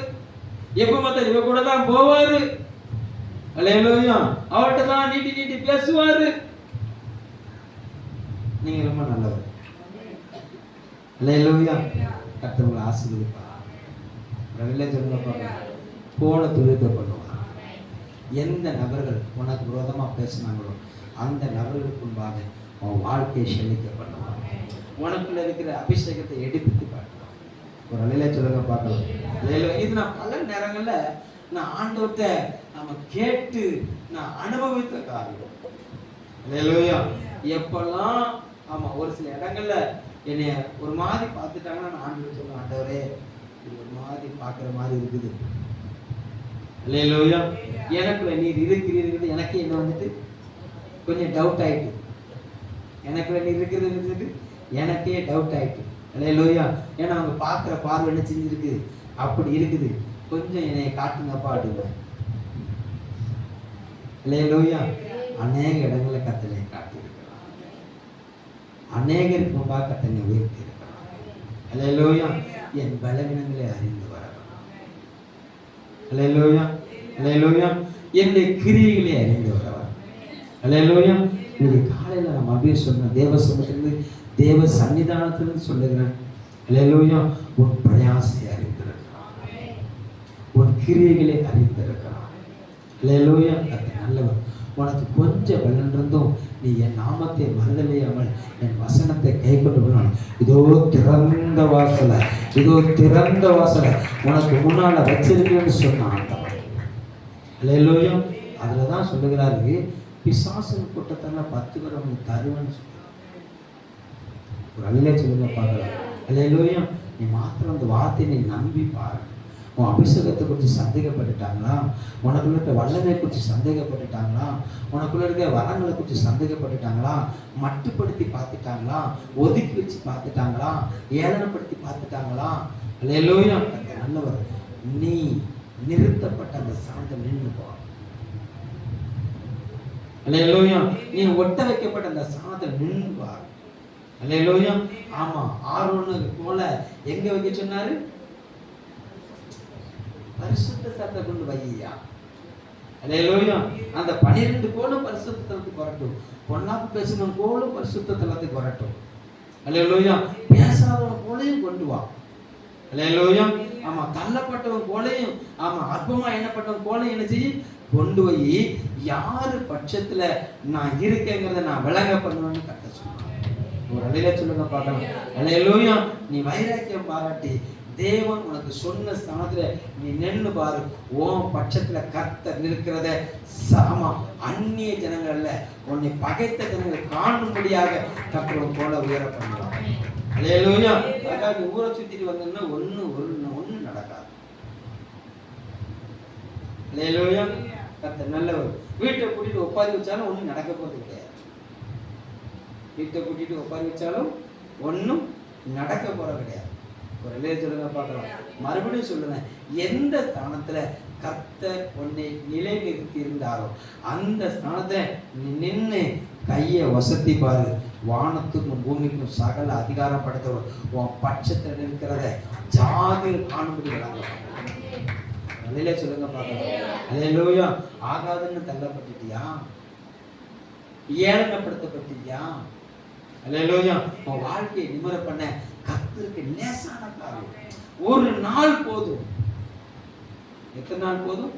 எப்ப பார்த்தாலும் இவ கூட தான் போவாரு. அல்லேலூயா. அவர்கிட்ட தான் நீட்டி நீட்டி பேசுவாரு. நீங்க ரொம்ப நல்லவர். அல்லேலூயா. கர்த்தர் உங்களை ஆசீர்வதிப்பார். போல துளிர்க்க பண்ணுவார். எந்த நபர்கள் உனக்கு விரோதமா பேசினாங்களோ அந்த நபர்களுக்கு முன்பாக உன் வாழ்க்கையை செழிக்க பண்ணுவான். உனக்குள்ள இருக்கிற அபிஷேகத்தை எடுத்து காட்டுவான். ஒரு அலையில சொல்லுங்க பார்க்கலாம். இது நான் பல நேரங்கள்ல நான் ஆண்டவர்கிட்ட கேட்டு நான் அனுபவித்த காரியம். அல்லேலூயா. எப்பெல்லாம் ஒரு சில இடங்கள்ல என்னைய ஒரு மாதிரி பார்த்துட்டாங்கன்னா நான் ஆண்டவர் சொல்லுவேன், ஆண்டவரே இது ஒரு மாதிரி பார்க்குற மாதிரி இருக்குது. அல்லேலூயா. எனக்குள்ள நீர் இருக்கிறீர்கள். எனக்கே என்ன வந்துட்டு கொஞ்சம் டவுட் ஆயிட்டு, எனக்கு நீ இருக்கிறது எனக்கே டவுட் ஆயிட்டு. அல்லேலூயா. ஏன்னா அவங்க பார்க்குற பார்வை என்ன செஞ்சிருக்கு, அப்படி இருக்குது. கொஞ்சம் என்னை காட்டுங்கப்பா அப்படிங்க. அல்லேலூயா. அநேக இடங்களில் கர்த்தரை காட்டியிருக்கிறார். அநேகருக்கு முன்பாக கர்த்தரை உயர்த்தி இருக்கிறார். அல்லேலூயா. என் பலவீனங்களை அறிந்து வரலாம். அல்லேலூயா. அல்லேலூயா. என்னுடைய கிரியைகளை அறிந்து வரலாம். அல்லேலூயா. இன்னைக்கு காலையில் நம்ம அப்படியே சொன்ன தேவ சமூகத்திலிருந்து தேவ சன்னிதானத்திலிருந்து சொல்லுகிறேன். அல்லேலூயா. உன் பிரயாசை அறிந்திருக்கிறான், உன் கிரியைகளை அறிந்திருக்கிறான். அல்லேலூயா. அது நல்லவர். உனக்கு கொஞ்சம் பலன் இருந்தும் நீ என் நாமத்தை மறந்தலையாமல் என் வசனத்தை கை கொண்டு இதோ திறந்த வாசலை, இதோ திறந்த வாசலை உனக்கு முன்னால வச்சிருக்கேன்னு சொன்னான். அல்லேலூயா. அதுல தான் சொல்லுகிறாரு, பிசாசின் கூட்டத்தால 10 பேர் அவனுக்கு தருவேன்னு சொல்லி ஒரு அல்லேலூயா சொல்லுங்க பார்க்கலாம். அல்லேலூயா. நீ மாத்திரம் அந்த வார்த்தையை நீ நம்பி பாரு. உன் அபிஷேகத்தை குறித்து சந்தேகப்பட்டுட்டாங்களா? உனக்குள்ள இருக்க வல்லமை குறித்து சந்தேகப்பட்டுட்டாங்களா? உனக்குள்ள இருக்க வரங்களை குறித்து சந்தேகப்பட்டுட்டாங்களா? மட்டுப்படுத்தி பார்த்துட்டாங்களா? ஒதுக்கி வச்சு பார்த்துட்டாங்களா? ஏளனப்படுத்தி பார்த்துட்டாங்களா? அல்லேலூயா. நல்லவர். நீ நிறுத்தப்பட்ட அந்த சாந்தம் நின்று போ. அல்லேலூயா. நீ ஒட்ட வைக்கப்பட்ட அந்த சாந்தம் நின்று போ. அல்லேலூயா. ஆமா, ஆரோனுக்கு போல எங்க வைக்க சொன்னாரு? பரிசுத்த ஸ்தலத்தை கொண்டு வையா. அல்லேலூயா. அந்த 12 கோலும் பரிசுத்த ஸ்தலத்துக்கு வரட்டும். பொன்னாப்பு பேசணும் கோலும் பரிசுத்த ஸ்தலத்துக்கு வரட்டும். அல்லேலூயா. பேசாதவன் கோலையும் கொண்டு வா. அல்லேலூயா. ஆமா, தள்ளப்பட்டவன் கோலையும், ஆமா, அற்பமா எண்ணப்பட்டவன் கோலையும் என்ன செய்ய கொண்டு போய் யாரு பட்சத்துல நான் இருக்கேங்கிறத நான் விளங்க பண்ணுவேன்னு கட்ட சொன்னான். ஒரு அல்லேலூயா சொல்லுங்க பார்க்கலாம். அல்லேலூயா. நீ வைராக்கியம் பாராட்டி தேவன் உனக்கு சொன்ன ஸ்தானத்துல நீ நின்று பாரு. உன் பட்சத்துல கர்த்தர் நிற்கிறத சம அந்நிய ஜனங்கள்ல உன்னை பகைத்த ஜனங்கள் காணும்படியாக கர்த்தர் போல உயர பண்ணுவாங்க. அல்லேலூயா. நீ ஊரை சுத்திட்டு வந்தீங்கன்னா ஒண்ணு நடக்காது. அல்லேலூயா. கர்த்தர் நல்லவர். வீட்டை கூட்டிட்டு ஒப்பாரி வச்சாலும் ஒண்ணும் நடக்க போறது கிடையாது. வீட்டை கூட்டிட்டு ஒப்பாரி வச்சாலும் ஒன்றும் நடக்க போற கிடையாது. ஒரு இல்லையே சொல்லுங்க பார்க்கலாம். மறுபடியும் சொல்லுறேன், எந்த ஸ்தானத்துல கர்த்தர் உன்னை நிலை நிறுத்தி இருந்தாரோ அந்த ஸ்தானத்தை நின்று கையை வசத்தி பாரு. வானத்துக்கும் பூமிக்கும் சகல அதிகாரம் படைத்தவர் உன் பட்சத்தில் இருக்கிறத ஜாதியில் காணும்படி விளங்க. இல்லையே சொல்லுங்க பார்க்கலாம். அல்லேலூயா. ஆகாதுன்னு தள்ளப்பட்டுட்டியா? ஏளனப்படுத்தப்பட்டியா? அல்லேலூயா. உன் வாழ்க்கையை நிமிர பண்ண கர்த்தருக்கு லேசான காரியம். ஒரு நாள் போதும். எத்தனை நாள் போதும்?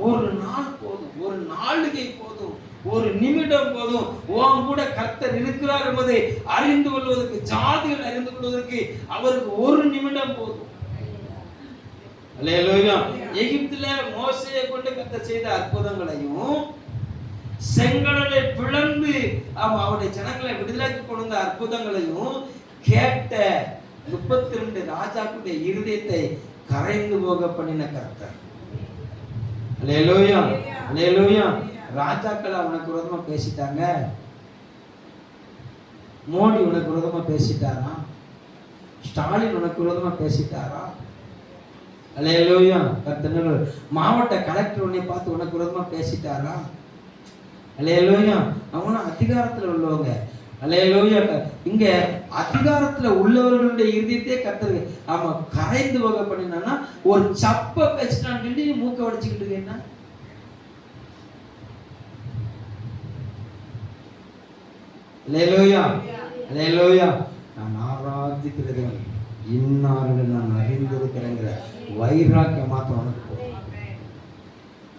ஒரு நாள் போதும். ஒரு நாளிகை போதும். ஒரு நிமிடம் போதும். உன் கூட கர்த்தர் இருக்கிறார் என்பதை அறிந்து கொள்வதற்கு, ஜாதிகள் அறிந்து கொள்வதற்கு அவருக்கு ஒரு நிமிடம் போதும். அல்லேலூயா. எகிப்துல மோசேயை கொண்டு கர்த்தர் செய்த அற்புதங்களையும், செங்கடலை பிளந்து அவருடைய ஜனங்களை விடுதலைக்கு கொண்டு வந்த அற்புதங்களையும் கேட்ட 32 ராஜாக்களுடைய இருதயத்தை கரைந்து போக பண்ணின கர்த்தர். அல்லேலூயா. அல்லேலூயா. ராஜாக்கள் உனக்கு விரோதமா பேசிட்டாங்க. மோடி உனக்கு விரோதமா பேசிட்டாரா? ஸ்டாலின் உனக்கு விரோதமா பேசிட்டாரா? அல்லேலூயா. கர்த்தர். மாவட்ட கலெக்டர் உன்னை பார்த்து உனக்கு விரோதமா பேசிட்டாரா? அல்லேலூயா. அவங்க அதிகாரத்துல உள்ளவங்க. அல்லேலூயா. இங்க அதிகாரத்துல உள்ளவர்களுடைய இருதயத்தை கர்த்தர் ஆமா கரைந்து போக பண்ணினா, ஒரு சப்ப பேசிட்டான்னு சொல்லி மூக்க வடிச்சுக்கிட்டு இருக்கேன்னா அல்லேலூயா. அல்லேலூயா. நான் ஆராதிக்கிறது இன்னார்கள் நான் அறிந்திருக்கிறேங்கிற வைராக்கியம் மாத்திரம் உனக்கு போதும்.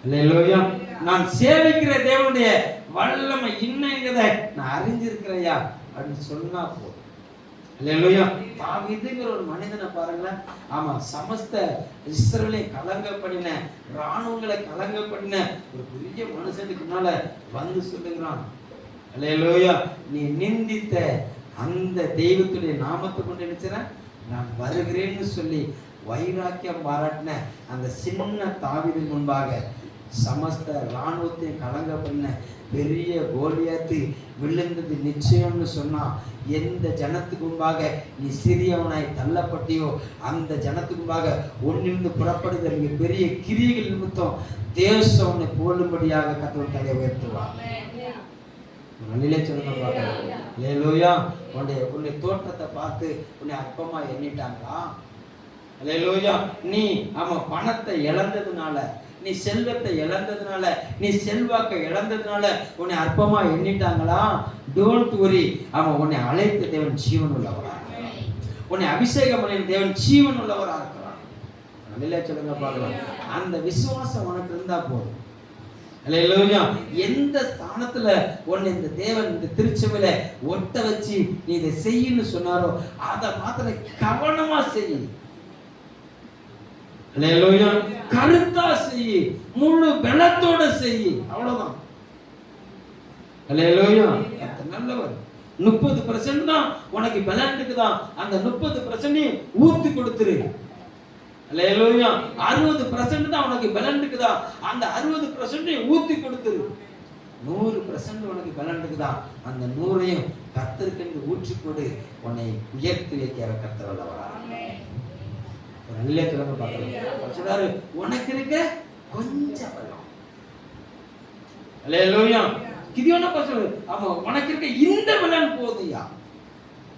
அல்லேலூயா. நான் சேவிக்கிற தேவனுடைய வல்லமை இன்னங்கிறத நான் அறிஞ்சிருக்கிறையா அப்படின்னு சொன்னா போதும். அல்லேலூயா. தாவீதுங்கிற ஒரு மனிதனை பாருங்களேன். ஆமா, சமஸ்த இஸ்ரவேலை கலங்க பண்ணின, ராணுவங்களை கலங்க பண்ணின ஒரு பெரிய மனுஷனுக்கு முன்னால வந்து சொல்லுகிறான், அல்லேலூயா, நீ நிந்தித்த அந்த தெய்வத்துடைய நாமத்தை கொண்டு நினைச்சன நான் வருகிறேன்னு சொல்லி வைராக்கியம் பாராட்டின அந்த சின்ன தாவீது முன்பாக சமஸ்த இராணுவத்தையும் கலங்க பண்ண பெரிய கோலியாத்து விழுந்தது நிச்சயம்னு சொன்னா, எந்த ஜனத்துக்கு முன்பாக நீ சிறியவனாய் தள்ளப்பட்டியோ அந்த ஜனத்துக்கு முன்பாக ஒன்னிருந்து புறப்படுகிற பெரிய கிரியைகள் நிமித்தம் தேசம் உன்னை போலும்படியாக கர்த்தர் தலை உயர்த்துவார். நல்லிலே சொல்லுங்க பார்க்கலாம். அல்லேலூயா. உன்னுடைய தோற்றத்தை பார்த்து உன்னை அற்பமா எண்ணிட்டாங்களா? அல்லேலூயா. நீ பணத்தை இழந்ததுனால, நீ செல்வத்தை இழந்ததுனால, நீ செல்வாக்கை இழந்ததுனால உன்னை அற்பமா எண்ணிட்டாங்களா? Don't worry. உன்னை அழைத்த தேவன் ஜீவன் உள்ளவரா இருக்கிறார். உன்னை அபிஷேகம் பண்ணின தேவன் ஜீவன் உள்ளவரா இருக்கிறார். நல்லிலே சொல்லுங்க பார்க்கலாம். அந்த விசுவாசம் உனக்கு இருந்தா போதும். அல்லேலூயா. எந்த ஸ்தானத்துல உன்னை இந்த தேவன் இந்த திருச்சபையில ஒட்ட வச்சு நீ இதை செய்யன்னு சொன்னாரோ அதை மாத்திரம் கவனமா செய். அல்லேலூயா. கருத்தா செய், முழு பலத்தோட செய். அவ்வளவுதான். அல்லேலூயா. கர்த்தர் நல்லவர். 30% தான் உனக்கு பலனுக்கு தான், அந்த 30% ஊத்தி கொடுத்துரு. அல்லேலூயா. 60% தான் உனக்கு பலனுக்கு தான், அந்த 60% ஊத்தி கொடுத்துரு. 100% உனக்கு பலனுக்கு தான், அந்த 100ஐயும் கர்த்தருக்கு ஊற்றி கொடு. உன்னை உயர்த்தி வைக்க கர்த்தர் வல்லவரா. நல்ல கிழமை பார்க்கலாம் சொல்றாரு, உனக்கு இருக்க கொஞ்சம் பலம். அல்லேலூயா. கிதியோனா சொல்றாரு, ஆமா உனக்கு இருக்க இந்த பலன் போதுயா.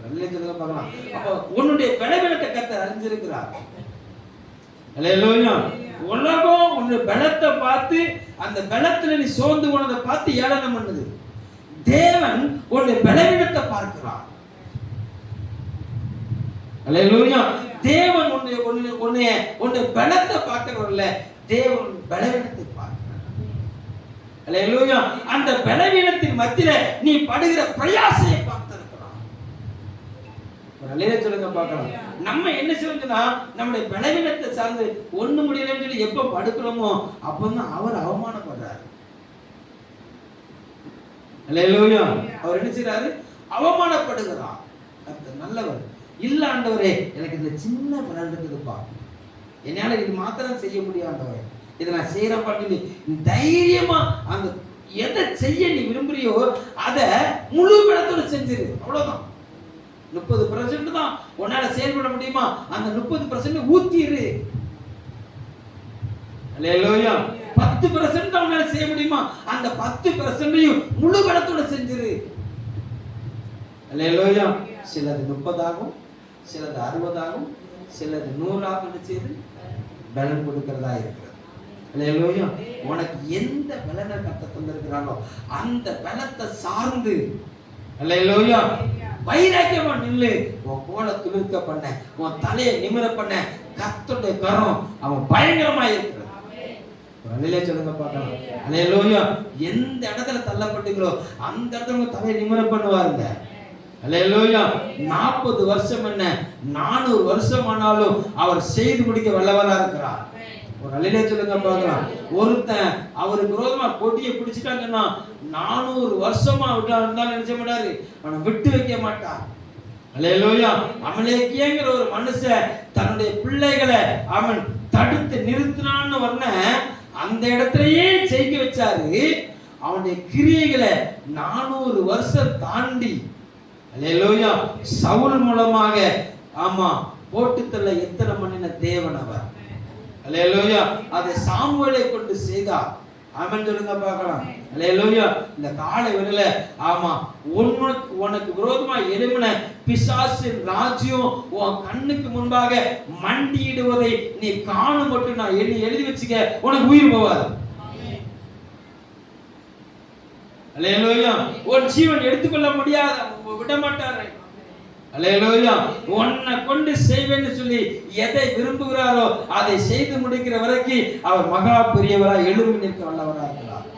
நல்ல கிழமை பார்க்கலாம். அப்ப உன்னுடைய பலவீனத்தை கர்த்தர் அறிஞ்சிருக்கிறார். அல்லேலூயா. உலகம் உன்னுடைய பலத்தை பார்த்து அந்த பலத்துல நீ சோர்ந்து போனதை பார்த்து ஏளனம் பண்ணுது. தேவன் உன்னுடைய பலவீனத்தை பார்க்கிறார். அல்லேலூயா. தேவன் உன்னுடைய பலத்தை பார்க்கிறவர்ல, தேவன் பலவீனத்தை பார்க்கிறார். அல்லேலூயா. அந்த பலவீனத்தின் மத்தியில நீ படுகிற பிரயாசத்தை பார்த்திருக்கிறார். அல்லேலூயா சொல்லுங்க பார்க்கலாம். நம்ம என்ன செய்யணும்னா, நம்முடைய பலவீனத்தை சார்ந்து ஒண்ணு முடியலன்னு சொல்லி எப்ப படுக்கிறோமோ அப்பதான் அவர் அவமானப்படுறாரு. அல்லேலூயா. அவர் என்ன செய்றாரு? அவமானப்படுகிறார். கர்த்தர் நல்லவர். இல்ல ஆண்டவரே, எனக்கு இந்த சின்ன பலன் இருக்குதுப்பா, என்னால இது மாத்திரம் செய்ய முடியாதவரே, இதை நான் செய்யறேன் பண்ணி தைரியமா அந்த எதை செய்ய நீ விரும்புறியோ அதை முழு பலத்தோட செஞ்சிரு. அவ்வளவுதான். 30% தான் உன்னால செயல்பட முடியுமா, அந்த 30% ஊத்திரு. அல்லேலூயா. 10% தான் உன்னால செய்ய முடியுமா, அந்த 10%ஐயும் முழு பலத்தோட செஞ்சிரு. அல்லேலூயா. சிலது 30 ஆகும், சிலது 60 ஆகும், சிலது 100 ஆகும் செய்து பலன் கொடுக்கிறதா இருக்கிறது. அல்லேலூயா. உனக்கு எந்த பலனை கர்த்தர் தந்திருக்கிறானோ அந்த பலத்தை சார்ந்து அல்லேலூயா வைராக்கியமா நில்லு. உன் கோலை துளிர்க்க பண்ண, உன் தலையை நிமிர பண்ண கர்த்தருடைய கரம் அவன் பயங்கரமா இருக்கிறது. அல்லேலூயா சொல்லுங்க பார்க்கலாம். அல்லேலூயா. எந்த இடத்துல தள்ளப்பட்டீங்களோ அந்த இடத்துல தலையை நிமிர பண்ணுவாருங்க. அல்லேலூயா. 40 வருஷம் என்ன 400 வருஷம் ஆனாலும் அவர் செய்து முடிக்க வல்லவரா இருக்கிறார். ஒரு அல்லேலூயா சொல்லுங்க பார்க்கலாம். ஒருத்தன் அவருக்கு விரோதமா கொடியை பிடிச்சிட்டாங்கன்னா 400 வருஷமா விட்டாருன்னு நினைச்ச மாட்டாரு, அவனை விட்டு வைக்க மாட்டார். அல்லேலூயா. அமலேக்கியங்கிற ஒரு மனுஷன் தன்னுடைய பிள்ளைகளை அவன் தடுத்து நிறுத்தினான்னு வரன அந்த இடத்திலேயே ஜெயிக்க வச்சாரு. அவனுடைய கிரியைகளை 400 வருஷம் தாண்டி அல்லேலூயா சவுல் மூலமாக ஆமா போட்டு தள்ள எத்தனை மணின தேவன் அவர். அல்லேலூயா. அதை சாமுவேலை கொண்டு செய்தார். ஆமென் சொல்லுங்க பார்க்கலாம். அல்லேலூயா. இந்த காலை வேளையில ஆமா உனக்கு விரோதமா எழும்பின பிசாசின் ராஜ்யம் உன் கண்ணுக்கு முன்பாக மண்டியிடுவதை நீ காணும் மட்டும் நான் எழுதி வச்சுக்க, உனக்கு உயிர் போவாது. அல்லேலூயா. ஒரு ஜீவன் எடுத்துக்கொள்ள முடியாத விட மாட்டாரு. அல்லேலூயா. உன்னை கொண்டு செய்வேன்னு சொல்லி எதை விரும்புகிறாரோ அதை செய்து முடிக்கிற வரைக்கும் அவர் மகா பெரியவரா எழும்பி நிற்க வல்லவரா இருக்கிறார்.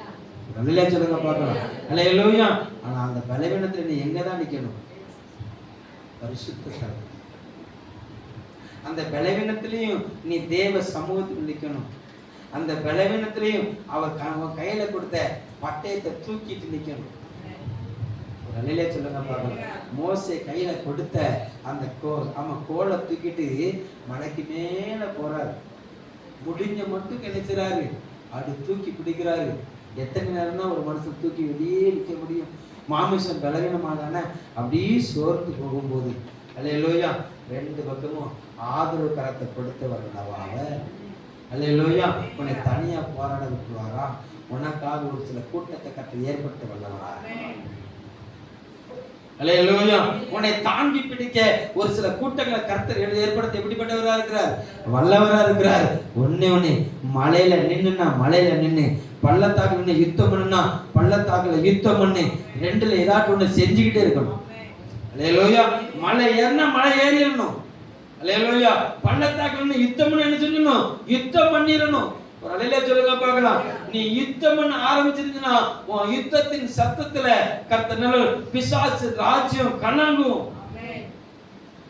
அல்லேலூயா சொல்லுங்க பார்க்கலாம். அல்லேலூயா. ஆனா அந்த பலவீனத்துல நீ எங்கதான் நிக்கணும்? பரிசுத்த ஸ்தலம். அந்த பலவீனத்திலையும் நீ தேவ சமூகத்துக்கு நிக்கணும். அந்த பலவீனத்திலையும் அவர் கையில கொடுத்த பட்டயத்தை தூக்கிட்டு நிக்கணும். அல்லேலூயா சொல்லுங்க பார்க்கலாம். மோசே கையில கொடுத்த அந்த கோலை தூக்கிட்டு மலைக்கு மேல போறாரு. முடிஞ்ச மட்டும் கிடைச்சாரு, அப்படி தூக்கி பிடிக்கிறாரு. எத்தனை நேரம் தான் ஒரு மனுஷன் தூக்கி வெளியே நிற்க முடியும்? மாமிசம் பலவீனமாதான அப்படியே சோர்ந்து போகும்போது அல்லேலூயா 2 பக்கமும் ஆதரவு கரத்தை கொடுத்தவர் அல்லவாக. அல்லேலூயா. உன்னை தனியா போராட விட்டுவாரா? உனக்காக ஒரு சில கூட்டத்தை கட்ட ஏற்பட்டு வல்லவரா. அல்லேலூயா. உன்னை தாங்கி பிடிக்க ஒரு சில கூட்டங்களை கர்த்தர் ஏற்படுத்த எப்படிப்பட்டவரா இருக்கிறார்? வல்லவரா இருக்கிறார். ஒண்ணே மலையில நின்னு பள்ளத்தாக்குல நின்று யுத்தம் பண்ணுனா பள்ளத்தாக்குல யுத்தம் பண்ணு, 2ல ஏதாச்சும் ஒண்ணு செஞ்சுக்கிட்டே இருக்கணும். அல்லேலூயா. மலை ஏறினா மலை ஏறிடணும். அல்லேலூயா. பள்ளத்தாக்குல நின்று யுத்தம் பண்ண என்ன சொல்லணும்? யுத்தம் பண்ணிடணும். ஒரு அல்லேலூயா சொல்லுங்க பார்க்கலாம். நீ யுத்தம் பண்ண ஆரம்பிச்சிருந்தா உன் யுத்தத்தின் சத்தத்துல கர்த்தர் பிசாசு ராஜ்யம் கலங்கும்.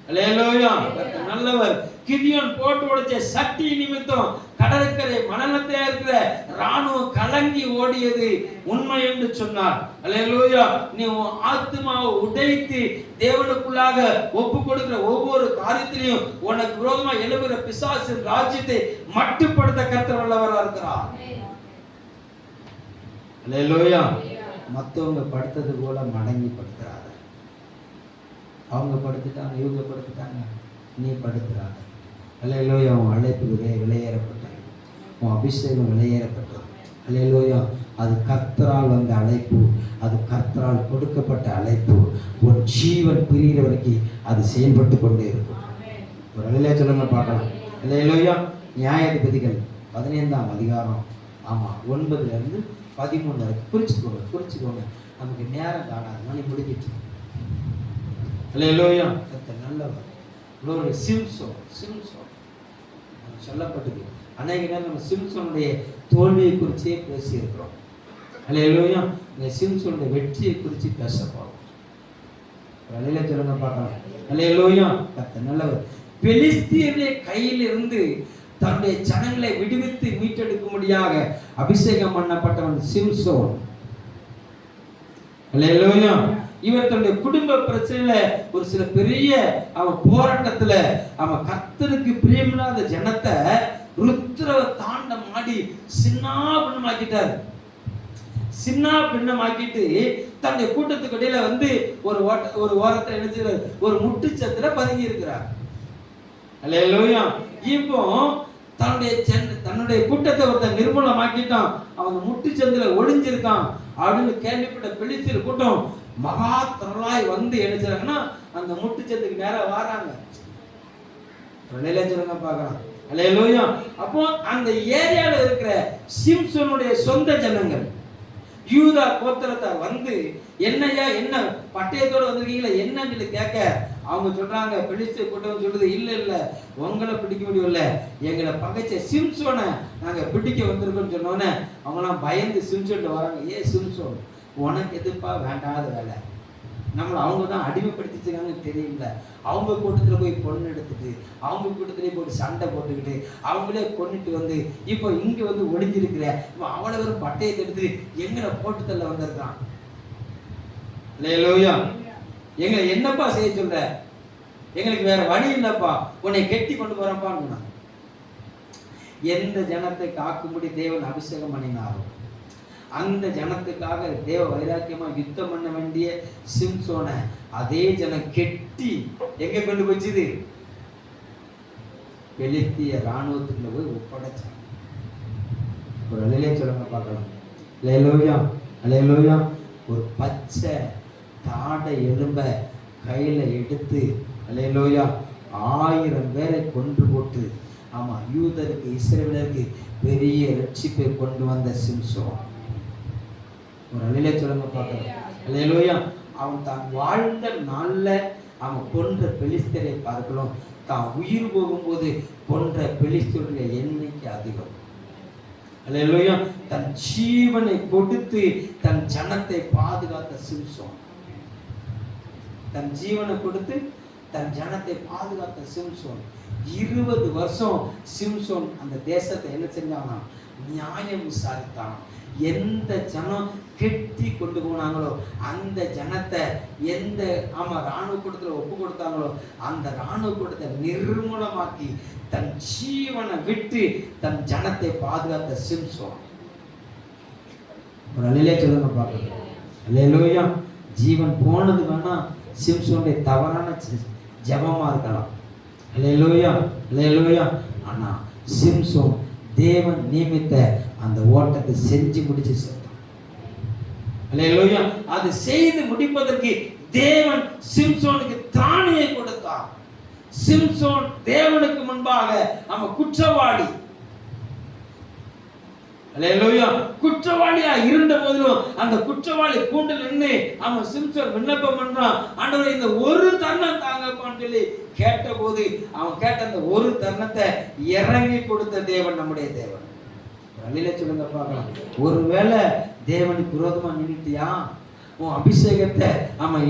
அல்லேலூயா. கர்த்தர் நல்லவர். கிதியோன் போட்டு உடைச்ச சட்டி நிமித்தம் கடற்கரை மணலத்தில் இருக்கிற ராணுவம் கலங்கி ஓடியது உண்மை என்று சொன்னார். அல்லேலூயா. நீ உன் ஆத்துமாவை உடைத்து தேவனுக்குள்ளாக ஒப்பு கொடுக்கிற ஒவ்வொரு காரியத்திலையும் உனக்கு விரோதமா எழுகிற பிசாசின் ராஜ்யத்தை மட்டுப்படுத்த கர்த்தர் வல்லவராக இருக்கிறார். அல்லேலூயா. மற்றவங்க படுத்தது போல மடங்கி படுத்துறாங்க. அவங்க படுத்துட்டாங்க, இவங்க படுத்துட்டாங்க, நீ படுத்துறாங்க. அல்லேலூயா. உன் அழைப்பு விலையேறப்பட்டது, உன் அபிஷேகம் விலையேறப்பட்டது. அல்லேலூயா. அது கர்த்தரால் வந்த அழைப்பு, அது கர்த்தரால் கொடுக்கப்பட்ட அழைப்பு. உன் ஜீவன் பிரிகிற வரைக்கும் அது செயல்பட்டு கொண்டே இருக்கும். ஒரு அலையிலே சொல்லுங்க பார்க்கலாம். அல்லேலூயா. நியாயாதிபதிகள் 15ஆம் அதிகாரம் 9 to 13 வரைக்கும் குறிச்சுக்கோங்க. நமக்கு நேரம் காணாது, மணி முடிஞ்சிட்டு. அல்லேலூயா. நல்லவர். இன்னொரு சிம்சோன் சொல்லப்பட்டது. அநேக நேரம் நம்ம சிம்சோனுடைய தோல்வியை குறிச்சே பேசி இருக்கிறோம். அல்லேலூயா. இந்த சிம்சோனுடைய வெற்றியை குறித்து பேச போறோம். அல்லேலூயா சொல்லுங்க பார்க்கலாம். அல்லேலூயா. கர்த்தர் நல்லவர். பெலிஸ்தியருடைய கையில் இருந்து தன்னுடைய ஜனங்களை விடுவித்து மீட்டெடுக்கும்படியாக அபிஷேகம் பண்ணப்பட்டவன் சிம்சோன். அல்லேலூயா. இவர் தன்னுடைய குடும்ப பிரச்சனையில ஒரு சில பெரிய அவன் போராட்டத்துல அவன் கர்த்தருக்கு பிரியமில்லாத ஜனத்தை ருத்ர தாண்டம் ஆடி சின்ன பின்னமாக்கிட்டு தன்னுடைய கூட்டத்துக்கு இடையில ஒரு ஓரத்தை நினைச்சு ஒரு முட்டுச்சத்துல பதுங்கி இருக்கிறார். அல்லேலூயா. இப்போ தன்னுடைய கூட்டத்தை ஒருத்தன் நிர்மூலமாக்கிட்டான், அவன் முட்டுச்சந்தில ஒளிஞ்சிருக்கான் அப்படின்னு கேள்விப்பட்ட பெலிஸ்தியர் கூட்டம் மகா திரளாய் என்ன செய்றாங்கன்னா அந்த முட்டுச்சத்துக்கு நேரா வராங்க. சொல்லுங்க பார்க்கலாம். அல்லேலூயா. அப்போ அந்த ஏரியால இருக்கிற சிம்சோனுடைய சொந்த ஜனங்கள் யூதா கோத்திரத்தை என்னையா என்ன பட்டயத்தோட வந்திருக்கீங்களா என்னன்னு கேட்க அவங்க சொல்றாங்க, பெலிஸ்திய கூட்டம் சொல்லுது, இல்ல உங்களை பிடிக்க முடியல, எங்களை பகைச்ச சிம்சோனை நாங்க பிடிக்க வந்திருக்கோம்னு சொன்னோன்னே அவங்களாம் பயந்து சிம்சோன் வராங்க. சிம்சோன் உனக்கு எதுப்பா வேண்டாத வேலை, நம்மளை அவங்க தான் அடிமைப்படுத்திச்சுக்காங்கன்னு தெரியல. அவங்க கூட்டத்தில் போய் பொண்ணு எடுத்துட்டு அவங்க கூட்டத்திலே போட்டு சண்டை போட்டுக்கிட்டு அவங்களே கொண்டுட்டு இப்போ இங்கே ஒளிஞ்சிருக்கிற இப்போ அவளை வெறும் பட்டையத்தை எடுத்து எங்களை போட்டு தள்ள வந்திருக்கான். அல்லேலூயா. எங்களை என்னப்பா செய்ய சொல்ற, எங்களுக்கு வேற வழி இல்லப்பா, உன்னை கெட்டி கொண்டு போறப்பான்னு. எந்த ஜனத்தை காக்கும்படி தேவன் அபிஷேகம் பண்ணினாரோ அந்த ஜனத்துக்காக தேவ வைராக்கியமா யுத்தம் பண்ண வேண்டிய சிம்சோனை அதே ஜனம் கெட்டி எங்க கொண்டு போச்சுது, பெலிஸ்திய ராணுவத்துக்குள்ள போய் ஒப்படைச்சாங்க. ஒரு அலையிலே சொல்லுங்க பார்க்கலாம். அல்லேலூயா. அல்லேலூயா. ஒரு பச்சை தாடை எலும்ப கையில எடுத்து அல்லேலூயா 1000 பேரை கொன்று போட்டு யூதருக்கு இஸ்ரவேலருக்கு பெரிய ரட்சிப்பை கொண்டு வந்த சிம்சோன். ஒரு அலையிலே சொல்லுங்க பார்க்கலாம். அல்லேலூயா. அவன் தான் வாழ்ந்த நாள்ல அவன் கொன்ற பெலிஸ்தரை பார்க்கலாம், தான் உயிர் போகும்போது கொன்ற பெலிஸ்தருடைய எண்ணிக்கை அதிகம். அல்லேலூயா. தன் ஜீவனை கொடுத்து தன் ஜனத்தை பாதுகாத்த சிம்சோன், தன் ஜீவனை கொடுத்து தன் ஜனத்தை பாதுகாத்த சிம்சோன் 20 வருஷம் சிம்சோன் அந்த தேசத்தை என்ன செஞ்சானா, நியாயம் விசாரித்தான். எந்த ஜனம் கெட்டி கொண்டு போனாங்களோ அந்த ஜனத்தை எந்த ராணுவ கூட்டத்தில் ஒப்பு கொடுத்தாங்களோ அந்த ராணுவ கூட்டத்தை நிர்மூலமாக்கி தன் ஜீவனை விட்டு தன் ஜனத்தை பாதுகாத்த சிம்சோன். ஒரு அலையிலே சொல்லுங்க பார்க்கலாம். அல்லேலூயா. ஜீவன் போனது வேணா சிம்சோனுடைய தவறான ஜபமா இருக்கலாம். அல்லேலூயா. அல்லேலூயா. ஆனா சிம்சோன் தேவன் நியமித்த அந்த ஓட்டத்தை செஞ்சு முடிச்சு சென்றான். அல்லேலூயா. அது செய்து முடிப்பதற்கு தேவன் சிம்சோனுக்கு திராணியை கொடுத்தார். சிம்சோன் தேவனுக்கு முன்பாக அவன் குற்றவாளி. அல்லேலூயா. குற்றவாளியா இருந்த போதிலும் அந்த குற்றவாளி கூண்டில் நின்று அவன் சிம்சோன் விண்ணப்பம் பண்றான், ஆண்டவரே இந்த ஒரு தருணம் தாங்கப்பான்னு சொல்லி கேட்ட போது அவன் கேட்ட அந்த ஒரு தருணத்தை இறங்கி கொடுத்த தேவன் நம்முடைய தேவன். வழியில சொல்லுங்க பார்க்கலாம். ஒருவேளை தேவனுக்கு விரோதமா நின்றுட்டியா, உன் அபிஷேகத்தை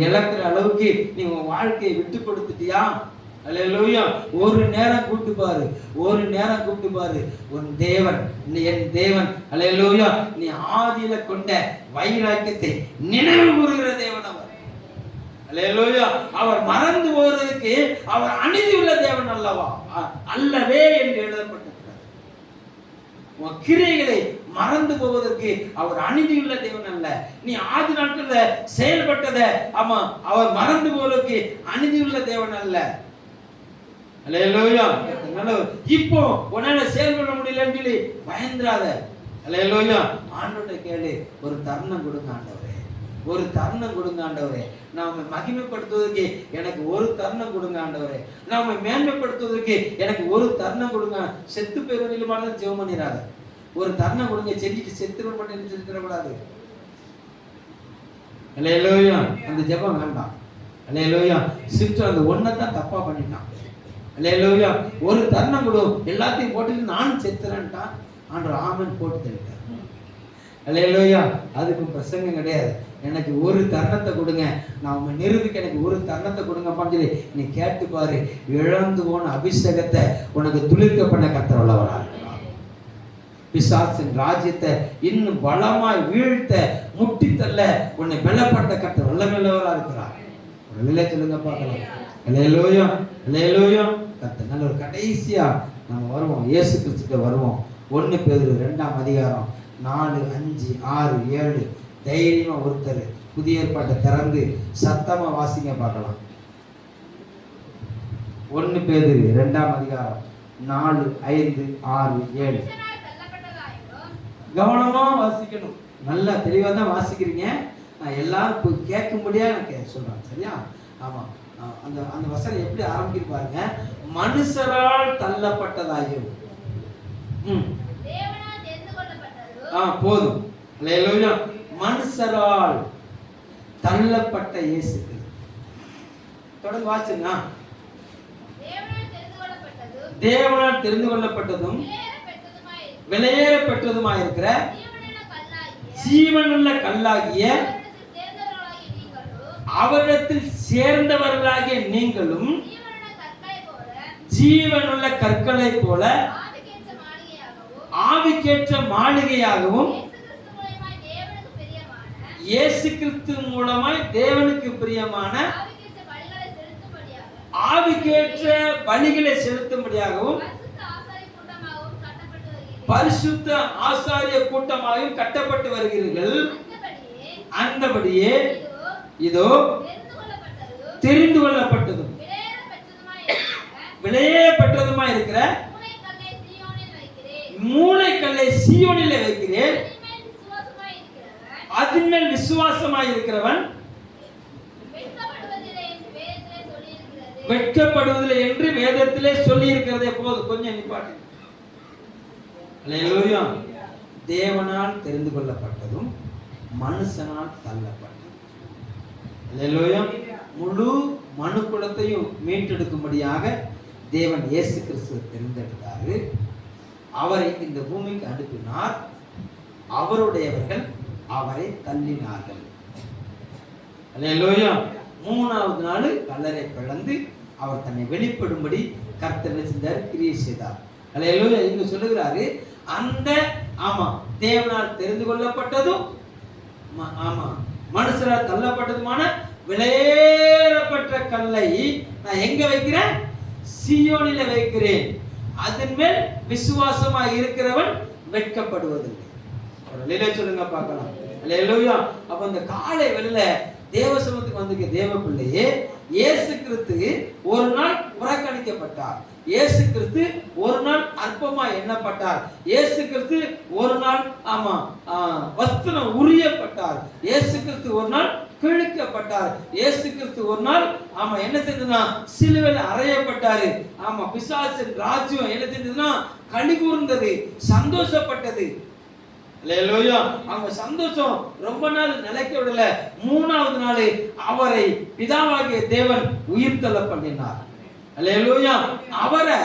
இழக்கிற அளவுக்கு நீ உன் வாழ்க்கையை விட்டு கொடுத்துட்டியா, அல்லேலூயா. ஒரு நேரம் கூப்பிட்டு பாரு, ஒரு நேரம் கூப்பிட்டு பாரு. உன் தேவன், என் தேவன், அல்லேலூயா, நீ ஆதியில கொண்ட வைராக்கியத்தை நினைவு கூறுகிற தேவன் அவர். அல்லேலூயா. அவர் மறந்து போவதற்கு அவர் அநீதியுள்ள தேவன் அல்லவா? அல்லவே என்று எழுதப்பட்டிருக்கிறது. உன் கிரியைகளை மறந்து போவதற்கு அவர் அநீதியுள்ள தேவன் அல்ல. நீ ஆதி நாட்கள்ல செயல்பட்டத ஆமா அவர் மறந்து போவதற்கு அநீதியுள்ள தேவன் அல்ல. அல்லேலூயா. இப்போ உன்னால செயல்பட முடியலன்னு சொல்லி பயந்துராத. அல்லேலூயா. ஆண்டவர்கிட்ட கேளு, ஒரு தருணம் கொடுங்க ஆண்டவரே, ஒரு தருணம் கொடுங்க ஆண்டவரே. நாம மகிமைப்படுத்துவதற்கு எனக்கு ஒரு தருணம் கொடுங்க ஆண்டவரே. நாம மேன்மைப்படுத்துவதற்கு எனக்கு ஒரு தருணம் கொடுங்க. செத்து போயிருந்தாலும் ஜெபம் பண்ணிடாத. ஒரு தருணம் கொடுங்க. செஞ்சுட்டு செத்துற மட்டும் செத்துடக்கூடாது. அல்லேலூயா. அந்த ஜெபம் வேண்டாம். அல்லேலூயா. சிஸ்டர் அந்த ஒன்னதான் தப்பா பண்ணிட்டான். அல்லேலூயா. ஒரு தருணம் கொடு, எல்லாத்தையும் போட்டுட்டு நானும் செத்துறேன்ட்டான். ஆண்டவர் ஆமென் போட்டு தள்ளிட்டார். அல்லேலூயா. அதுக்கு பிரசங்கம் கிடையாது. எனக்கு ஒரு தருணத்தை கொடுங்க, நான் உங்க நிரூபிக்க எனக்கு ஒரு தருணத்தை கொடுங்கப்பான்னு சொல்லி நீ கேட்டு பாரு. இழந்து போன அபிஷேகத்தை உனக்கு துளிர்க்க பண்ண கர்த்தர் உள்ளவரா இருக்கிறார். பிசாசின் ராஜ்யத்தை இன்னும் பலமாய் வீழ்த்த முட்டி தள்ள உன்னை பலப்படுத்த கர்த்தர் வல்லமையுள்ளவரா இருக்கிறார். ஒரு சொல்லுங்க பார்க்கலாம். அல்லேலூயா. அல்லேலூயா. கர்த்தர் நல்ல ஒரு கடைசியா நம்ம வருவோம், இயேசு கிறிஸ்துட்ட வருவோம். 1 பேதுரு 2ஆம் அதிகாரம் 4, 5, 6, 7 தைரியமா ஒருத்தர் புதிய ஏற்பாட்டை திறந்து சத்தமா வாசிங்க பார்க்கலாம். 1 பேதுரு 2ஆம் அதிகாரம் 4, 5, 6, 7 கவனமா வாசிக்கணும். நல்லா தெளிவா தான் வாசிக்கிறீங்க. நான் எல்லாரும் கேட்கும்படியா நான் சொல்றேன். சரியா? ஆமா. அந்த அந்த வசனம் எப்படி ஆரம்பிக்குது பாருங்க. மனுஷரால் தள்ளப்பட்டதாயும் போதும். அல்லேலூயா. மனுஷரால் தள்ளப்பட்ட இயேசு தொடர்ந்து வாசிங்க. தேவனால் தெரிந்து கொள்ளப்பட்டதும் விலையேற பெற்றதுமாயிருக்கிற ஜீவனுள்ள கல்லாகிய அவரிடத்தில் சேர்ந்தவர்களாகிய நீங்களும் ஜீவனுள்ள கற்களை போல ஆவிக்கேற்ற மாளிகையாகவும் இயேசு கிறிஸ்து மூலமாய் தேவனுக்கு பிரியமான ஆவிக்கேற்ற பலிகளை செலுத்தும்படியாகவும் பரிசுத்த ஆசாரிய கூட்டமாகவும் கட்டப்பட்டு வருகிறீர்கள். அந்தபடியே இதோ தெரிந்து கொள்ளப்பட்டதும் விலையே பெற்றதுமாய் இருக்கிற மூளைக்கல்லை சீயோனிலே வைக்கிறேன். அதன் மேல் விசுவாசமாய் இருக்கிறவன் வெட்கப்படுவதில்லை என்று வேதத்திலே சொல்லி இருக்கிறதே. போதும், கொஞ்சம் நிப்பாட்டு. அல்லேலூயா. தேவனால் தெரிந்து கொள்ளப்பட்டதும் மனுஷனால் தள்ளப்பட்டதும். அல்லேலூயா. முழு மனுக்குலத்தையும் மீட்டெடுக்கும்படியாக தேவன் இயேசு கிறிஸ்துவை தெரிந்தெடுத்தாரு. அவரை இந்த பூமிக்கு அனுப்பினார். அவருடையவர்கள் அவரை தள்ளினார்கள். அல்லேலூயா. 3ஆவது நாள் கல்லறை பிளந்து அவர் தன்னை வெளிப்படும்படி கர்த்தர் செஞ்சார், கிரியை செய்தார். அல்லேலூயா. இங்க சொல்லுகிறாரு, அந்த ஆமா தேவனால் தெரிந்து கொள்ளப்பட்டதும் ஆமா மனுஷரால் தள்ளப்பட்டதுமான விலையேறப்பட்ட கல்லை நான் எங்க வைக்கிறேன்? சீயோனிலே வைக்கிறேன். அதன் மேல் விசுவாசமாய் இருக்கிறவன் வெட்கப்படுவதில்லை. சொல்லுங்க பார்க்கலாம். அல்லேலூயா. அப்ப இந்த காலை வேளையில தேவசமத்துக்கு வந்திருக்க தேவ பிள்ளையே, இயேசு கிறிஸ்து ஒரு நாள் புறக்கணிக்கப்பட்டார். இயேசு கிறிஸ்து ஒரு நாள் அற்பமா எண்ணப்பட்டார். இயேசு கிறிஸ்து ஒரு நாள் ஆமா வஸ்திரம் உரியப்பட்டார். இயேசு கிறிஸ்து ஒரு நாள் கிழிக்கப்பட்டார். இயேசு கிறிஸ்து ஒரு நாள் ஆமா என்ன செஞ்சதுன்னா சிலுவையில் அறையப்பட்டாரு. ஆமா பிசாசின் ராஜ்யம் என்ன செஞ்சதுன்னா களி கூர்ந்தது, சந்தோஷப்பட்டது. அல்லேலூயா. அவங்க சந்தோஷம் ரொம்ப நாள் நிலைக்க விடல. 3ஆவது நாள் அவரை பிதாவாகிய தேவன் உயிர்த்தெழ பண்ணினார். அல்லேலூயா. அவரை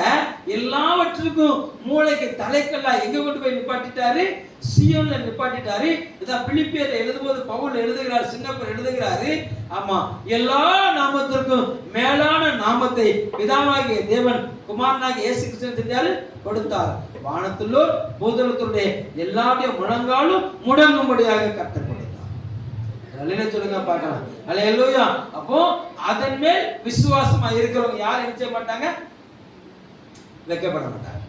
எல்லாவற்றையும் எல்லாவற்றுக்கும் மூளைக்கு தலைக்கல்லா எங்க கொண்டு போய் நிப்பாட்டிட்டாரு? சீயோன்ல நிப்பாட்டிட்டாரு. இதான் பிலிப்பியர்ல எழுதும்போது பவுல் எழுதுகிறார், சின்னப்பர் எழுதுகிறாரு, ஆமா, எல்லா நாமத்திற்கும் மேலான நாமத்தை பிதாவாகிய தேவன் குமாரனாகிய இயேசு கிறிஸ்து செஞ்சாரு, கொடுத்தார். வானத்திலோ பூதலத்திலுடைய எல்லாருடைய முழங்காலும் முடங்கும்படியாக கர்த்தர் கொடுத்தார். அல்லேலூயா சொல்லுங்க பார்க்கலாம். அல்லேலூயா. அப்போ அதன் மேல் விசுவாசமா இருக்கிறவங்க யாரும் என்ன செய்ய மாட்டாங்க? வெட்கப்பட மாட்டாங்க.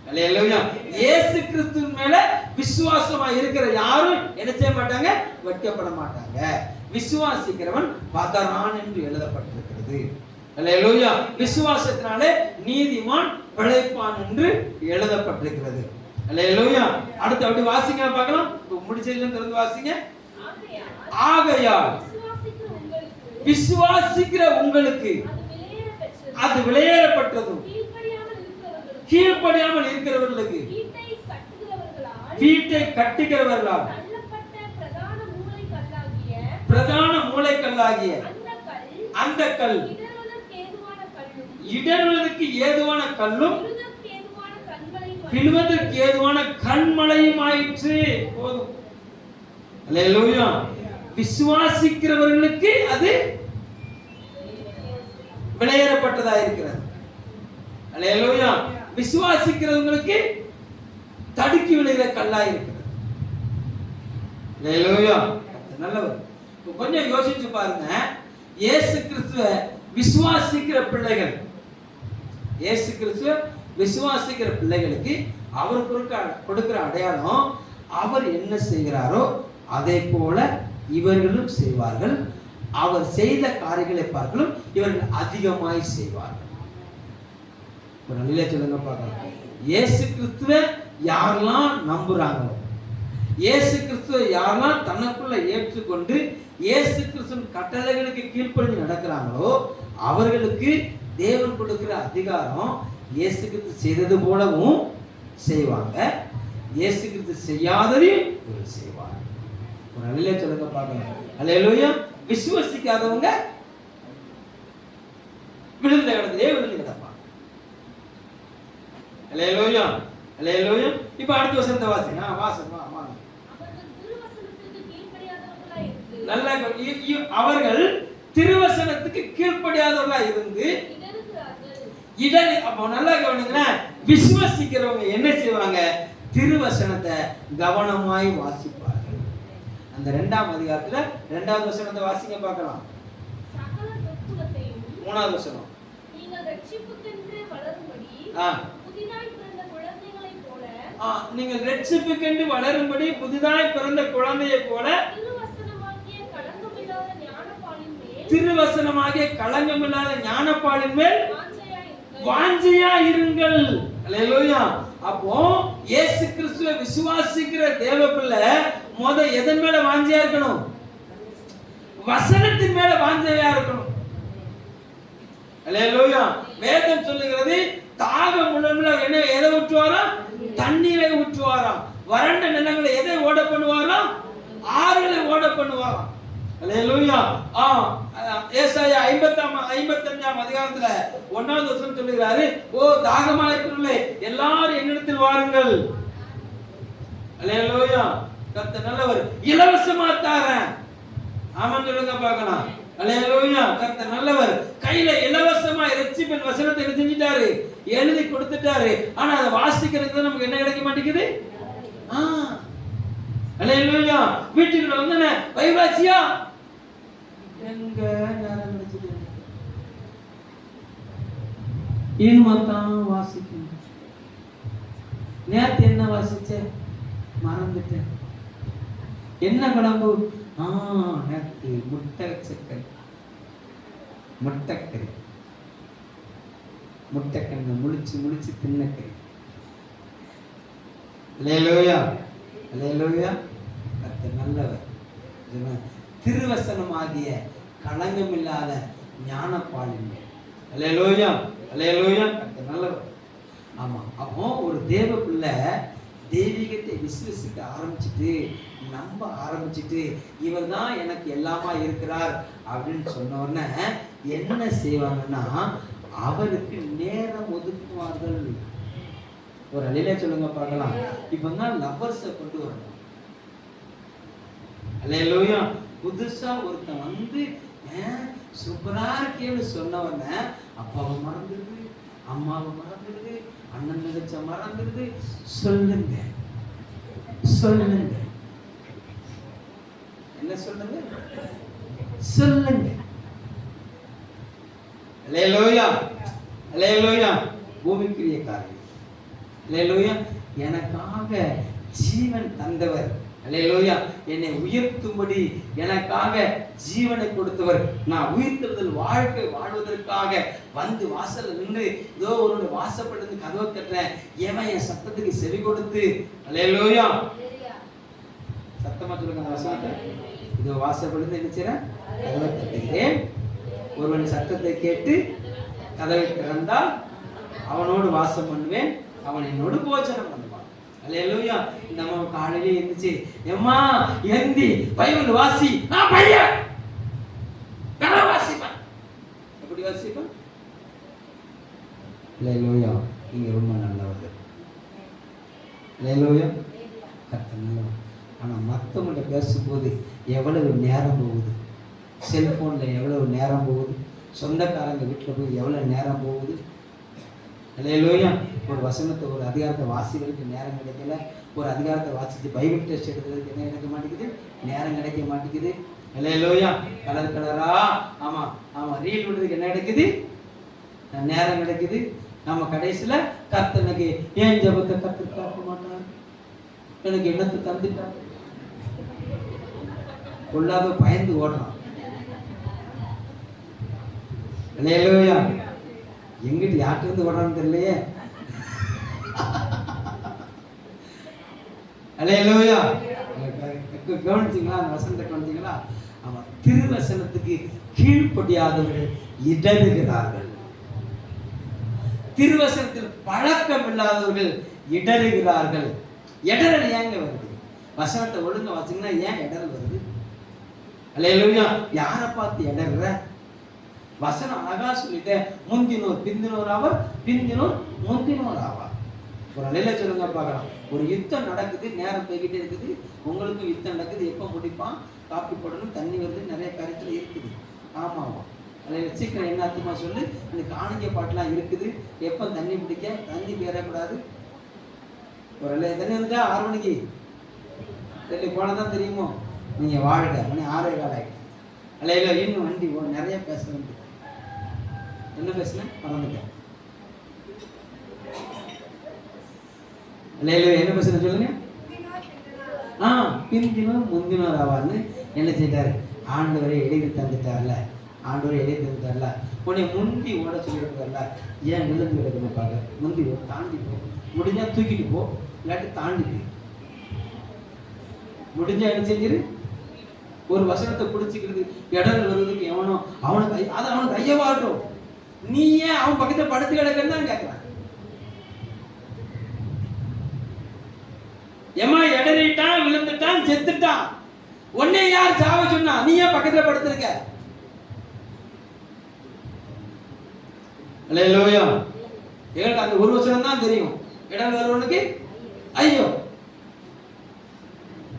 அல்லேலூயா. இயேசு கிறிஸ்துவின் மேல விசுவாசமா இருக்கிற யாரும் என்ன செய்ய மாட்டாங்க? வெட்கப்பட மாட்டாங்க. விசுவாசிக்கிறவன் பாதரான் என்று எழுதப்பட்டிருக்கிறது. அல்லேலூயா. விசுவாசத்தினாலே நீதிமான் பிழைப்பான் என்று எழுதப்பட்டிருக்கிறது. அல்லேலூயா. அடுத்து அப்படி வாசிங்க பார்க்கலாம். முடிச்சதுல திறந்து வாசிங்க. ஆகையால் விசுவாசிக்கிற உங்களுக்கு அது விலையேறப்பட்டதும் கீழ்ப்படியாமல் இருக்கிறவர்களுக்கு வீட்டை கட்டுகிறவர்களால் பிரதான மூளைக்கல்லாகிய அந்த கல் இடறுவதற்கு ஏதுவான கல்லும் விழுவதற்கு ஏதுவான கண்மலையும் ஆயிற்று. போதும். அல்லேலூயா. விசுவாசிக்கிறவர்களுக்கு அது விலையேறப்பட்டதா இருக்கிறது. அல்லேலூயா. விசுவாசிக்கிறவங்களுக்கு தடுக்கி விழுகிற கல்லா இருக்கிறது. அல்லேலூயா. நல்லவர். கொஞ்சம் யோசிச்சு பாருங்க. இயேசு கிறிஸ்துவை விசுவாசிக்கிற பிள்ளைகள், இயேசு கிறிஸ்துவை விசுவாசிக்கிற பிள்ளைகளுக்கு அவர் கொடுக்கிற அடையாளம், அவர் என்ன செய்கிறாரோ அதே போல இவர்களும் செய்வார்கள். அவர் செய்த காரியங்களை பார்க்கலும் இவர்கள் அதிகமாய் செய்வார்கள். ஒரு நிலையில சொல்லுங்க பார்க்கலாம். இயேசு கிறிஸ்துவை யாரெல்லாம் நம்புறாங்களோ, இயேசு கிறிஸ்துவை யாரெல்லாம் தனக்குள்ள ஏற்றுக்கொண்டு இயேசு கிறிஸ்துவின் கட்டளைகளுக்கு கீழ்ப்படிந்து நடக்கிறாங்களோ அவர்களுக்கு தேவன் கொடுக்கிற அதிகாரம் இயேசு கிறிஸ்து செய்தது போலவும் செய்வாங்க, இயேசு கிறிஸ்து செய்யாததையும் செய்வாங்க. ஒரு நிலையில சொல்லுங்க பார்க்கலாம். அல்லேலூயா. விசுவாசிக்காதவங்க விழுந்த இடத்திலே விழுந்து கிடப்பாங்க. அல்லேலூயா. அல்லேலூயா. இப்ப அடுத்த வசனத்தை வாசிங்க. வாசம் வாங்க. நல்ல அவர்கள் திருவசனத்துக்கு கீழ்ப்படியாதவர்களா இருந்து அப்போ நல்லா கவனிங்களேன். விசுவாசிக்கிறவங்க என்ன செய்வாங்க? திருவசனத்தை கவனமாய் வாசிப்பார்கள். அந்த 2ஆம் அதிகாரத்துல 2வது வசனத்தை வாசிங்க பார்க்கலாம். 3வது வசனம். நீங்கள் ரட்சிப்புக்கென்று வளரும்படி புதிதாய் பிறந்த குழந்தைகளைப் போல நீங்கள் ரட்சிப்புக்கென்று வளரும்படி புதிதாய் பிறந்த குழந்தையைப் போல திருவசனமாகிய களங்கமில்லாத ஞானப்பாலின் மேல் வாஞ்சையா இருங்கள். அல்லேலூயா. அப்போ இயேசு கிறிஸ்துவை விசுவாசிக்கிற தேவ பிள்ளை எதன் மேல வாஞ்சையா இருக்கணும்? வசனத்தின் மேல வாஞ்சையா இருக்கணும். அல்லேலூயா. வேதம் சொல்லுகிறது தாகம் உள்ளவங்கள என்ன எதை ஊற்றுவாராம்? தண்ணீரை ஊற்றுவாராம். வறண்ட நிலங்களை எதை ஓட பண்ணுவாராம்? ஆறுகளை ஓட பண்ணுவாராம். அல்லேலூயா. ஏசாயா 55ஆம் அதிகாரத்துல 1வது வசனம் சொல்லுகிறாரு, ஓ தாகமா இருக்கிறவர்களே எல்லாரும் என்னிடத்தில் வாருங்கள். அல்லேலூயா. கர்த்தர் நல்லவர். இலவசமா தரேன். ஆமென் சொல்லுங்க பார்க்கலாம். அல்லேலூயா. கர்த்தர் நல்லவர். கையில இலவசமா இரட்சிப்பின் வசனத்தை என்ன செஞ்சிட்டாரு? எழுதி கொடுத்துட்டாரு. ஆனா அதை வாசிக்கிறதுக்கு நமக்கு என்ன கிடைக்க மாட்டேங்குது? அல்லேலூயா. வீட்டுக்குள்ள வந்து பைபிளாச்சியா எங்க நேரம் கிடைச்சது? இனிமத்தான் வாசிக்கணும். நேத்து என்ன வாசிச்ச? மறந்துட்டேன். என்ன குழம்பு? நேத்து முட்டைக்கறி, முட்டைக்கண்ணு முழிச்சு தின்னக்கறி. அல்லேலூயா. அல்லேலூயா. கர்த்தர் நல்லவர். திருவசனமாகிய களங்கமில்லாத ஞானப்பாலின் மேல். அல்லேலூயா. அல்லேலூயா. கர்த்தர் நல்லவர். ஆமா. அப்போ ஒரு தேவ பிள்ளை தெய்வீகத்தை விசுவாசிக்க ஆரம்பிச்சுட்டு நம்ப ஆரம்பிச்சுட்டு இவர் தான் எனக்கு எல்லாமா இருக்கிறார் அப்படின்னு சொன்ன உடனே என்ன செய்வாங்கன்னா அவருக்கு நேரம் ஒதுக்குவார்கள். ஒரு அலையில சொல்லுங்க பார்க்கலாம். இப்போ தான் லவ்வர்ஸை கொண்டு வரணும். அல்லேலூயா. புதுசா ஒருத்தன் வந்து சூப்பரா இருக்கேன்னு சொன்னவன அப்பாவை மறந்துடுது, அம்மாவை மறந்துடுது, அண்ணன் நினைச்ச மறந்துடுது. சொல்லுங்க சொல்லுங்க, என்ன சொல்லுங்க சொல்லுங்க. அல்லேலூயா அல்லேலூயா. பூமிக்குரிய காரியம். அல்லேலூயா. எனக்காக ஜீவன் தந்தவர். அல்லேலூயா. என்னை உயர்த்தும்படி எனக்காக ஜீவனை கொடுத்தவர். நான் உயிர்த்தெழுதல் வாழ்க்கை வாழ்வதற்காக வந்து வாசல்ல நின்று இதோ ஒரு வாசப்பட்டு கதவை தட்டுறேன். எவன் என் சத்தத்துக்கு செவி கொடுத்து, அல்லேலூயா, சத்தமா சொல்லுங்க அந்த வசனத்தை. இதோ வாசப்பட்டு என்ன செய்றேன்? கதவை தட்டுகிறேன். ஒருவன் சத்தத்தை கேட்டு கதவை திறந்தால் அவனோடு வாசம் பண்ணுவேன், அவன் என்னோடு போஜனம் பண்ணுவான். அல்லேலூயா. நம்ம காலையிலே எழுந்துச்சு, எம்மா எந்தி பைபிள் வாசி. நான் பையன் கதை வாசிப்பேன். எப்படி வாசிப்பேன்? அல்லேலூயா. நீங்க ரொம்ப நல்லவர்கள். அல்லேலூயா. ஆனா மற்றவங்க பேசும்போது எவ்வளவு நேரம் போகுது, செல்போன்ல எவ்வளவு நேரம் போகுது, சொந்தக்காரங்க வீட்டில் போய் எவ்வளவு நேரம் போகுது. அல்லேலூயா. ஒரு வசனத்தை ஒரு அதிகாரத்தை வாசிக்கிறதுக்கு நேரம் கிடைக்கல. ஒரு அதிகாரத்தை வாசித்து பைபிள் டெஸ்ட் எடுக்கிறதுக்கு என்ன கிடைக்க மாட்டேங்குது? நேரம் கிடைக்க மாட்டேங்குது. அல்லேலூயா. கலர் கலரா ஆமா ஆமா ரீல் விடுறதுக்கு என்ன கிடைக்குது? நேரம் கிடைக்குது. நம்ம கடைசியில கர்த்தனுக்கு ஏன் ஜெபத்தை கர்த்தர் கேட்க மாட்டார், எனக்கு என்னத்தை தந்துட்டார், கொள்ளாத பயந்து ஓடுறான். அல்லேலூயா. எங்கிட்ட யார்கிட்ட இருந்து ஓடுறான்னு தெரியலையே. அல்லேலூயா. கவனிச்சிங்களா? அந்த வசனத்தை கவனிச்சிங்களா? ஆமா, திருவசனத்துக்கு கீழ்ப்படியாதவர்கள் இடறுகிறார்கள். திருவசனத்தில் பழக்கம் இல்லாதவர்கள் இடறுகிறார்கள். இடரல் ஏங்க வருது? வசனத்தை ஒழுங்க வச்சீங்கன்னா ஏன் இடரல் வருது? அல்லேலூயா. யாரை பார்த்து இடர்ற? வசனம் அழகா சொல்லிட்டேன். முந்தினோர் பிந்தினோர் ஆவர், பிந்தினோர் முந்தினோர் ஆவார். ஒரு அலையில சொல்லுங்க பார்க்கலாம். ஒரு யுத்தம் நடக்குது, நேரம் போய்கிட்டே இருக்குது. உங்களுக்கும் யுத்தம் நடக்குது. எப்போ முடிப்பான்? காப்பி போடணும், தண்ணி வருது, நிறைய காரியத்துல இருக்குது. ஆமாவா? அலையில சீக்கிரம் என்ன அர்த்தமா சொல்லு. இந்த காணிக்கை பாட்டுலாம் இருக்குது. எப்போ தண்ணி பிடிக்க? தண்ணி பேரக்கூடாது. ஒரு அலைய தண்ணி வந்துட்டா 6 மணிக்கு தண்ணி போனதான் தெரியுமோ. நீங்க வாழ்க மணி 6:15 ஆயிடுச்சு. அலையில இன்னும் வண்டி நிறைய பேச வேண்டியது. என்ன பேசுனேன்? மறந்துட்டேன். என்ன பேசுன சொல்லுங்க. பிந்தினோர் முந்தினோர் ஆவார்னு என்ன செய்தாரு? ஆண்டவரை எழுதி தந்துட்டார்ல. ஆண்டவரை எழுதி தந்துட்டார்ல. உன்னை முந்தி ஓட சொல்லிடுறாருல. ஏன் நிலந்து விடணும் பாரு. முந்தி தாண்டி போ. முடிஞ்சா தூக்கிட்டு போ, இல்லாட்டி தாண்டி போ. முடிஞ்சா என்ன செஞ்சிரு? ஒரு வசனத்தை பிடிச்சிக்கிறது இடல் வருவதுக்கு எவனோ அவனுக்கு அது அவனுக்கு ஐயவாட்டும். நீ ஏன் அவன் பக்கத்துல படுத்து கிடக்குன்னு தான் கேட்கிறான். ஏமா இடறிட்டான், விழுந்துட்டான், செத்துட்டான். உன்னை யார் சாவ சொன்னா? நீ ஏன் பக்கத்துல படுத்திருக்க? அல்லேலூயா. எங்களுக்கு அந்த ஒரு வசனம் தான் தெரியும். இடல் வருவனுக்கு ஐயோ.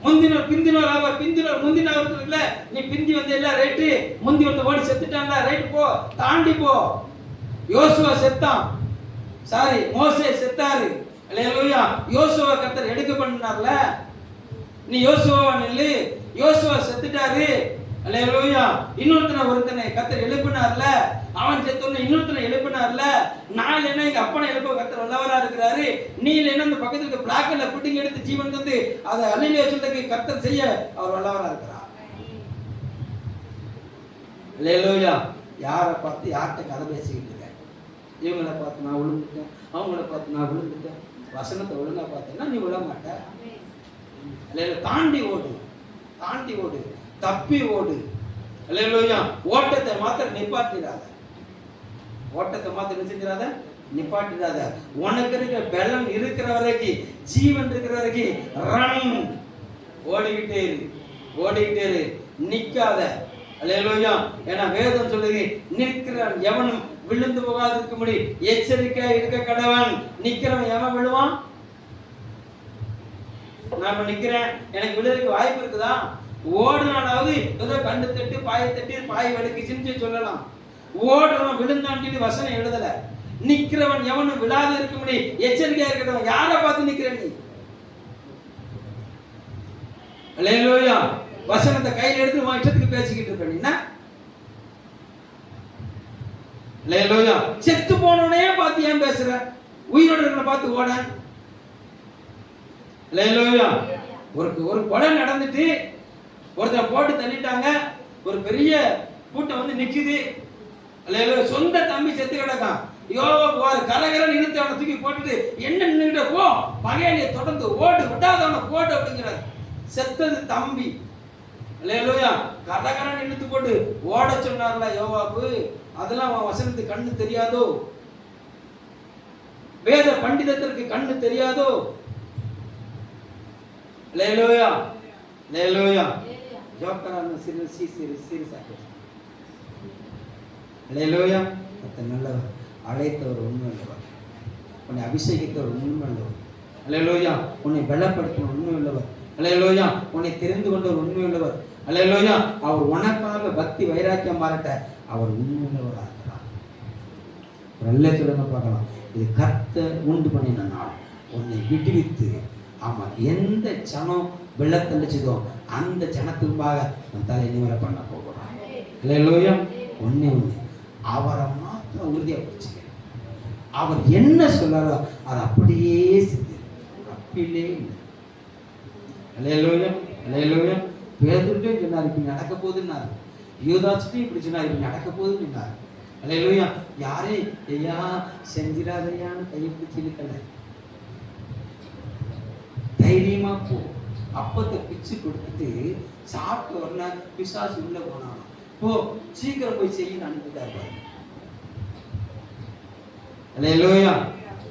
முந்தினோர் பிந்தினோர் ஆவார். பிந்தினோர் முந்தினோர் இல்ல. நீ பிந்தி வந்து எல்லாம் ரைட்டு, முந்தி வந்து ஓடி செத்துட்டான்ல, ரைட் போ, தாண்டி போ. யோசுவா செத்தான், சாரி மோசே செத்தாரு. அல்லேலூயா. யோசுவா கர்த்தர் எடுக்க பண்ணார்ல. நீ யோசுவா நில்லு. யோசுவா செத்துட்டாரு. அல்லேலூயா. ஒருத்தனை கர்த்தர் எழுப்பினார்ல. அவன் செத்தோன்னு இன்னொருத்தனை எழுப்பினார்ல. நான் என்ன எங்க அப்பனை எழுப்ப கர்த்தர் வல்லவரா இருக்கிறாரு. நீ என்ன அந்த பக்கத்துல இருக்க பிளாக்ல புட்டிங் எடுத்து ஜீவன் தந்து அதை அல்லேலூயா சொல்றதுக்கு கர்த்தர் செய்ய அவர் வல்லவரா இருக்கிறார். அல்லேலூயா. யாரை பார்த்து யார்கிட்ட கதை பேசிக்கிட்டு இருக்க? இவங்களை பார்த்து நான் விழுந்துட்டேன், அவங்கள பார்த்து நான் விழுந்துட்டேன். வசனத்தை ஒழுங்கா பார்த்தேன்னா நீ விழ மாட்ட. தாண்டி ஓடு, தாண்டி ஓடு, தப்பி ஓடு. அல்லேலூயா. ஓட்டத்தை மாத்திரம் நிப்பாட்டிடாத. ஓட்டத்தை மாத்திரம் செஞ்சிடாத, நிப்பாட்டிடாத. உனக்கு இருக்கிற பலம் இருக்கிற வரைக்கும், ஜீவன் இருக்கிற வரைக்கும் ரன், ஓடிக்கிட்டே இரு, ஓடிக்கிட்டே இரு, நிக்காத. அல்லேலூயா. ஏன்னா வேதம் சொல்லுது, நிற்கிற எவனும் விழுந்து போகாது இருக்கும்படி எச்சரிக்கையா இருக்க கடவன். நிக்கிறவன் எவன் விழுவான்? நாம நிக்கிறேன், எனக்கு விழுறதுக்கு வாய்ப்பு இருக்குதா? ஓடுனாலாவது ஏதோ கண்ணு தட்டு பாயை தட்டி பாய் வலிக்குச்சுன்னு சொல்லலாம். ஓடுறவன் விழுந்தான்னு வசனம் எழுதல. நிக்கிறவன் எவனும் விழாத இருக்கும்படி எச்சரிக்கையா இருக்கிறவன். யாரை பார்த்து நிக்கிற நீ? அல்லேலூயா. வசனத்தை கையில எடுத்து உன் இஷ்டத்துக்கு பேசிக்கிட்டு இருக்க நீ. அல்லேலூயா. செத்து போனவனே பார்த்து ஏன் பேசுற? உயிரோட இருக்கிற பார்த்து ஓட. அல்லேலூயா. ஒரு கொலை நடந்துட்டு ஒருத்தர் போட்டு தள்ளிட்டாங்க, ஒரு பெரிய கூட்டம் வந்து நிக்குது. அல்லேலூயா. சொந்த தம்பி செத்து கிடக்கான். யோவாப் கரகரன்னு இழுத்து அவனை தூக்கி போட்டுட்டு என்ன நின்றுட்ட போ, பகையாளியை தொடர்ந்து ஓடு, விடாதவனை போட்டு அப்படிங்கிறார். செத்தது தம்பி. அல்லேலூயா. கரகரன்னு இழுத்து போட்டு ஓட சொன்னார்ல யோவாப்பு. அதெல்லாம் அவன் வசனத்துக்கு கண்ணு தெரியாதோ? வேத பண்டிதத்திற்கு கண்ணு தெரியாதோ? அல்லேலூயா. அல்லேலூயா. ஜோக்கரான சீரியஸா. அல்லேலூயா. நல்லவர், அழைத்தவர் உண்மை உள்ளவர், உன்னை அபிஷேகித்தவர் உண்மை உள்ளவர். அல்லேலூயா. உன்னை பலப்படுத்தின உண்மை உள்ளவர். அல்லேலூயா. உன்னை தெரிந்து கொண்டவர் உண்மை உள்ளவர். அல்லேலூயா. அவர் உனக்காக பக்தி வைராக்கியம் மாறட்ட அவர் உண்மை உள்ளவராக இருக்கிறார். நல்ல சொல்லுங்க பார்க்கலாம். இது கர்த்தர் உண்டு பண்ணின நாள். உன்னை விடுவித்து, ஆமா, எந்த ஜனம் வெள்ளத்தளிச்சதோ அந்த ஜனத்துக்காக உன் தலை நிமிர பண்ண போகிறான். அல்லேலூயா. ஒண்ணே அவரை மாத்திரம் உறுதியா பிடிச்சுக்க. அவர் என்ன சொல்றாரோ அதை அப்படியே செஞ்சு தப்பிலே இல்லை. அல்லேலூயா. அல்லேலூயா. பேதுருட்டே சொன்னார் இப்படி நடக்க போகுதுன்னாரு. யூதாஸ்டையும் இப்படி சொன்னார் இப்படி நடக்க போகுதுன்னாரு. அல்லேலூயா. யாரே ஐயா செஞ்சிடாதையான்னு கையை பிடிச்சி இழுக்கல. தைரியமா போ. அப்பத்தை பிச்சு கொடுத்துட்டு சாப்பிட்டு வரல, பிசாசு உள்ள போனாலும் போ, சீக்கிரம் போய் செய்ய அனுப்பிட்டாரு. அல்லேலூயா.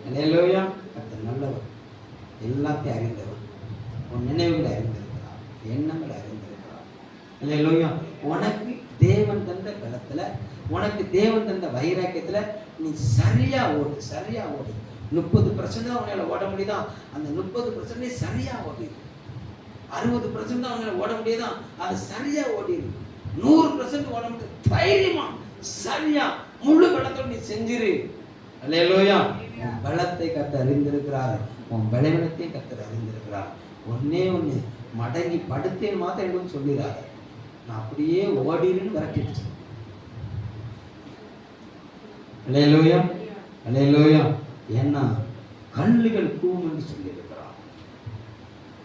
அல்லேலூயா. கர்த்தர் நல்லவர், எல்லாத்தையும் அறிந்தவர், உன் நினைவுகளை அறிந்திருக்கிறார், எண்ணங்களை அறிந்திருக்கிறார். அல்லேலூயா. உனக்கு தேவன் தந்த பலத்துல, உனக்கு தேவன் தந்த வைராக்கியத்துல நீ சரியா ஓடு, சரியா ஓடு. 30% தான் உன்னால ஓட முடியுதான், அந்த 30% சரியா ஓடி. 60% தான் உன்னால ஓட முடியுதான், அது சரியா ஓடிடு. 100% ஓட முடியாது, தைரியமா சரியா முழு பலத்தோடு நீ செஞ்சிரு. அல்லேலூயா. உன் பலத்தை கர்த்தர் அறிந்திருக்கிறார், உன் பலவீனத்தையும் கர்த்தர் அறிந்திருக்கிறார். ஒன்னே ஒண்ணு, மடங்கி படுத்தேன்னு மாத்திரம் எனக்கு சொல்லிடாரு, நான் அப்படியே ஓடிடுன்னு விரட்டிடுச்சு. அல்லேலூயா. அல்லேலூயா. ஏன்னா கல்லுகள் கூவும் என்று சொல்லியிருக்கிறார்.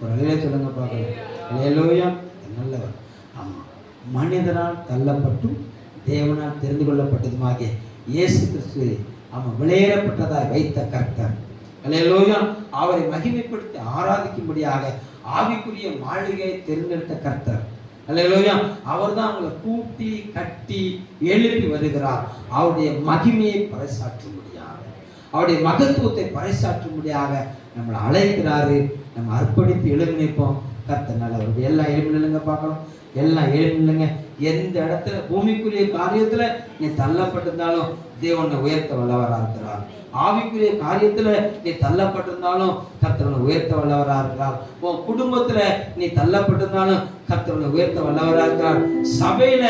ஒரு அலையில சொல்லுங்க பார்க்கலாம். அல்லேலூயா. நல்லவர். ஆமா, மனிதனால் தள்ளப்பட்டும் தேவனால் தெரிந்து கொள்ளப்பட்டதுமாக இயேசு கிறிஸ்து வெளியேறப்பட்டதாய் வைத்த கர்த்தர். அல்லேலூயா. அவரை மகிமைப்படுத்தி ஆராதிக்கும்படியாக ஆவிக்குரிய மாளிகையை தேர்ந்தெடுத்த கர்த்தர். அல்லேலூயா. அவர் தான் அவங்களை கூட்டி கட்டி எழுப்பி வருகிறார். அவருடைய மகிமையை பறைசாற்றும்படியாக, அவருடைய மகத்துவத்தை பறைசாற்றும்படியாக நம்மளை அழைக்கிறாரு. நம்ம அர்ப்பணித்து எழுதி நிற்போம். கர்த்தர் நல்லவர். எல்லாம் எழுதி நில்லுங்க பார்க்கலாம். எல்லாம் எழுதி நில்லுங்க. எந்த இடத்துல பூமிக்குரிய காரியத்துல நீ தள்ளப்பட்டிருந்தாலும் தேவனை உயர்த்த வல்லவரா இருக்கிறார். ஆவிக்குரிய காரியத்துல நீ தள்ளப்பட்டிருந்தாலும் கர்த்தரை உயர்த்த வல்லவரா இருக்கிறார். உன் குடும்பத்துல நீ தள்ளப்பட்டிருந்தாலும் கர்த்தரை உயர்த்த வல்லவரா இருக்கிறார். சபையில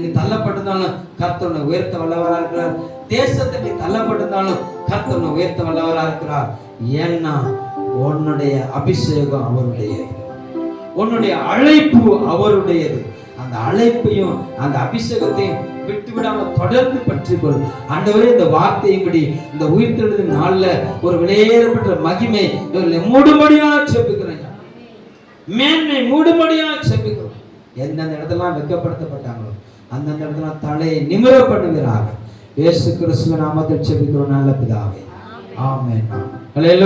நீ தள்ளப்பட்டிருந்தாலும் கர்த்தரை உயர்த்த வல்லவரா இருக்கிறார். தேசத்தை நீ தள்ளப்பட்டிருந்தாலும் கர்த்தரை உயர்த்த வல்லவரா இருக்கிறார். ஏன்னா உன்னுடைய அபிஷேகம் அவருடையது, உன்னுடைய அழைப்பு அவருடையது. அந்த அழைப்பையும் அந்த அபிஷேகத்தையும் விட்டு விடாம தொடர்ந்து பற்றிக்கொள். ஆண்டவரே, இந்த வார்த்தையின்படி இந்த உயிர்த்தெழுதல் நாள்ல ஒரு வெளியேறப்பட்ட மகிமை மூடுமடியா செபிக்கிறேன், மேன்மை மூடுமடியா செபிக்கிறோம். எந்தெந்த இடத்துல வெட்கப்படுத்தப்பட்டாங்களோ அந்தந்த இடத்துல தலையை நிமிர பண்ணுகிறார்கள். இயேசு கிறிஸ்துவின் நாமத்தில் செபிக்கிறோம் நல்ல பிதாவே. ஆமென்.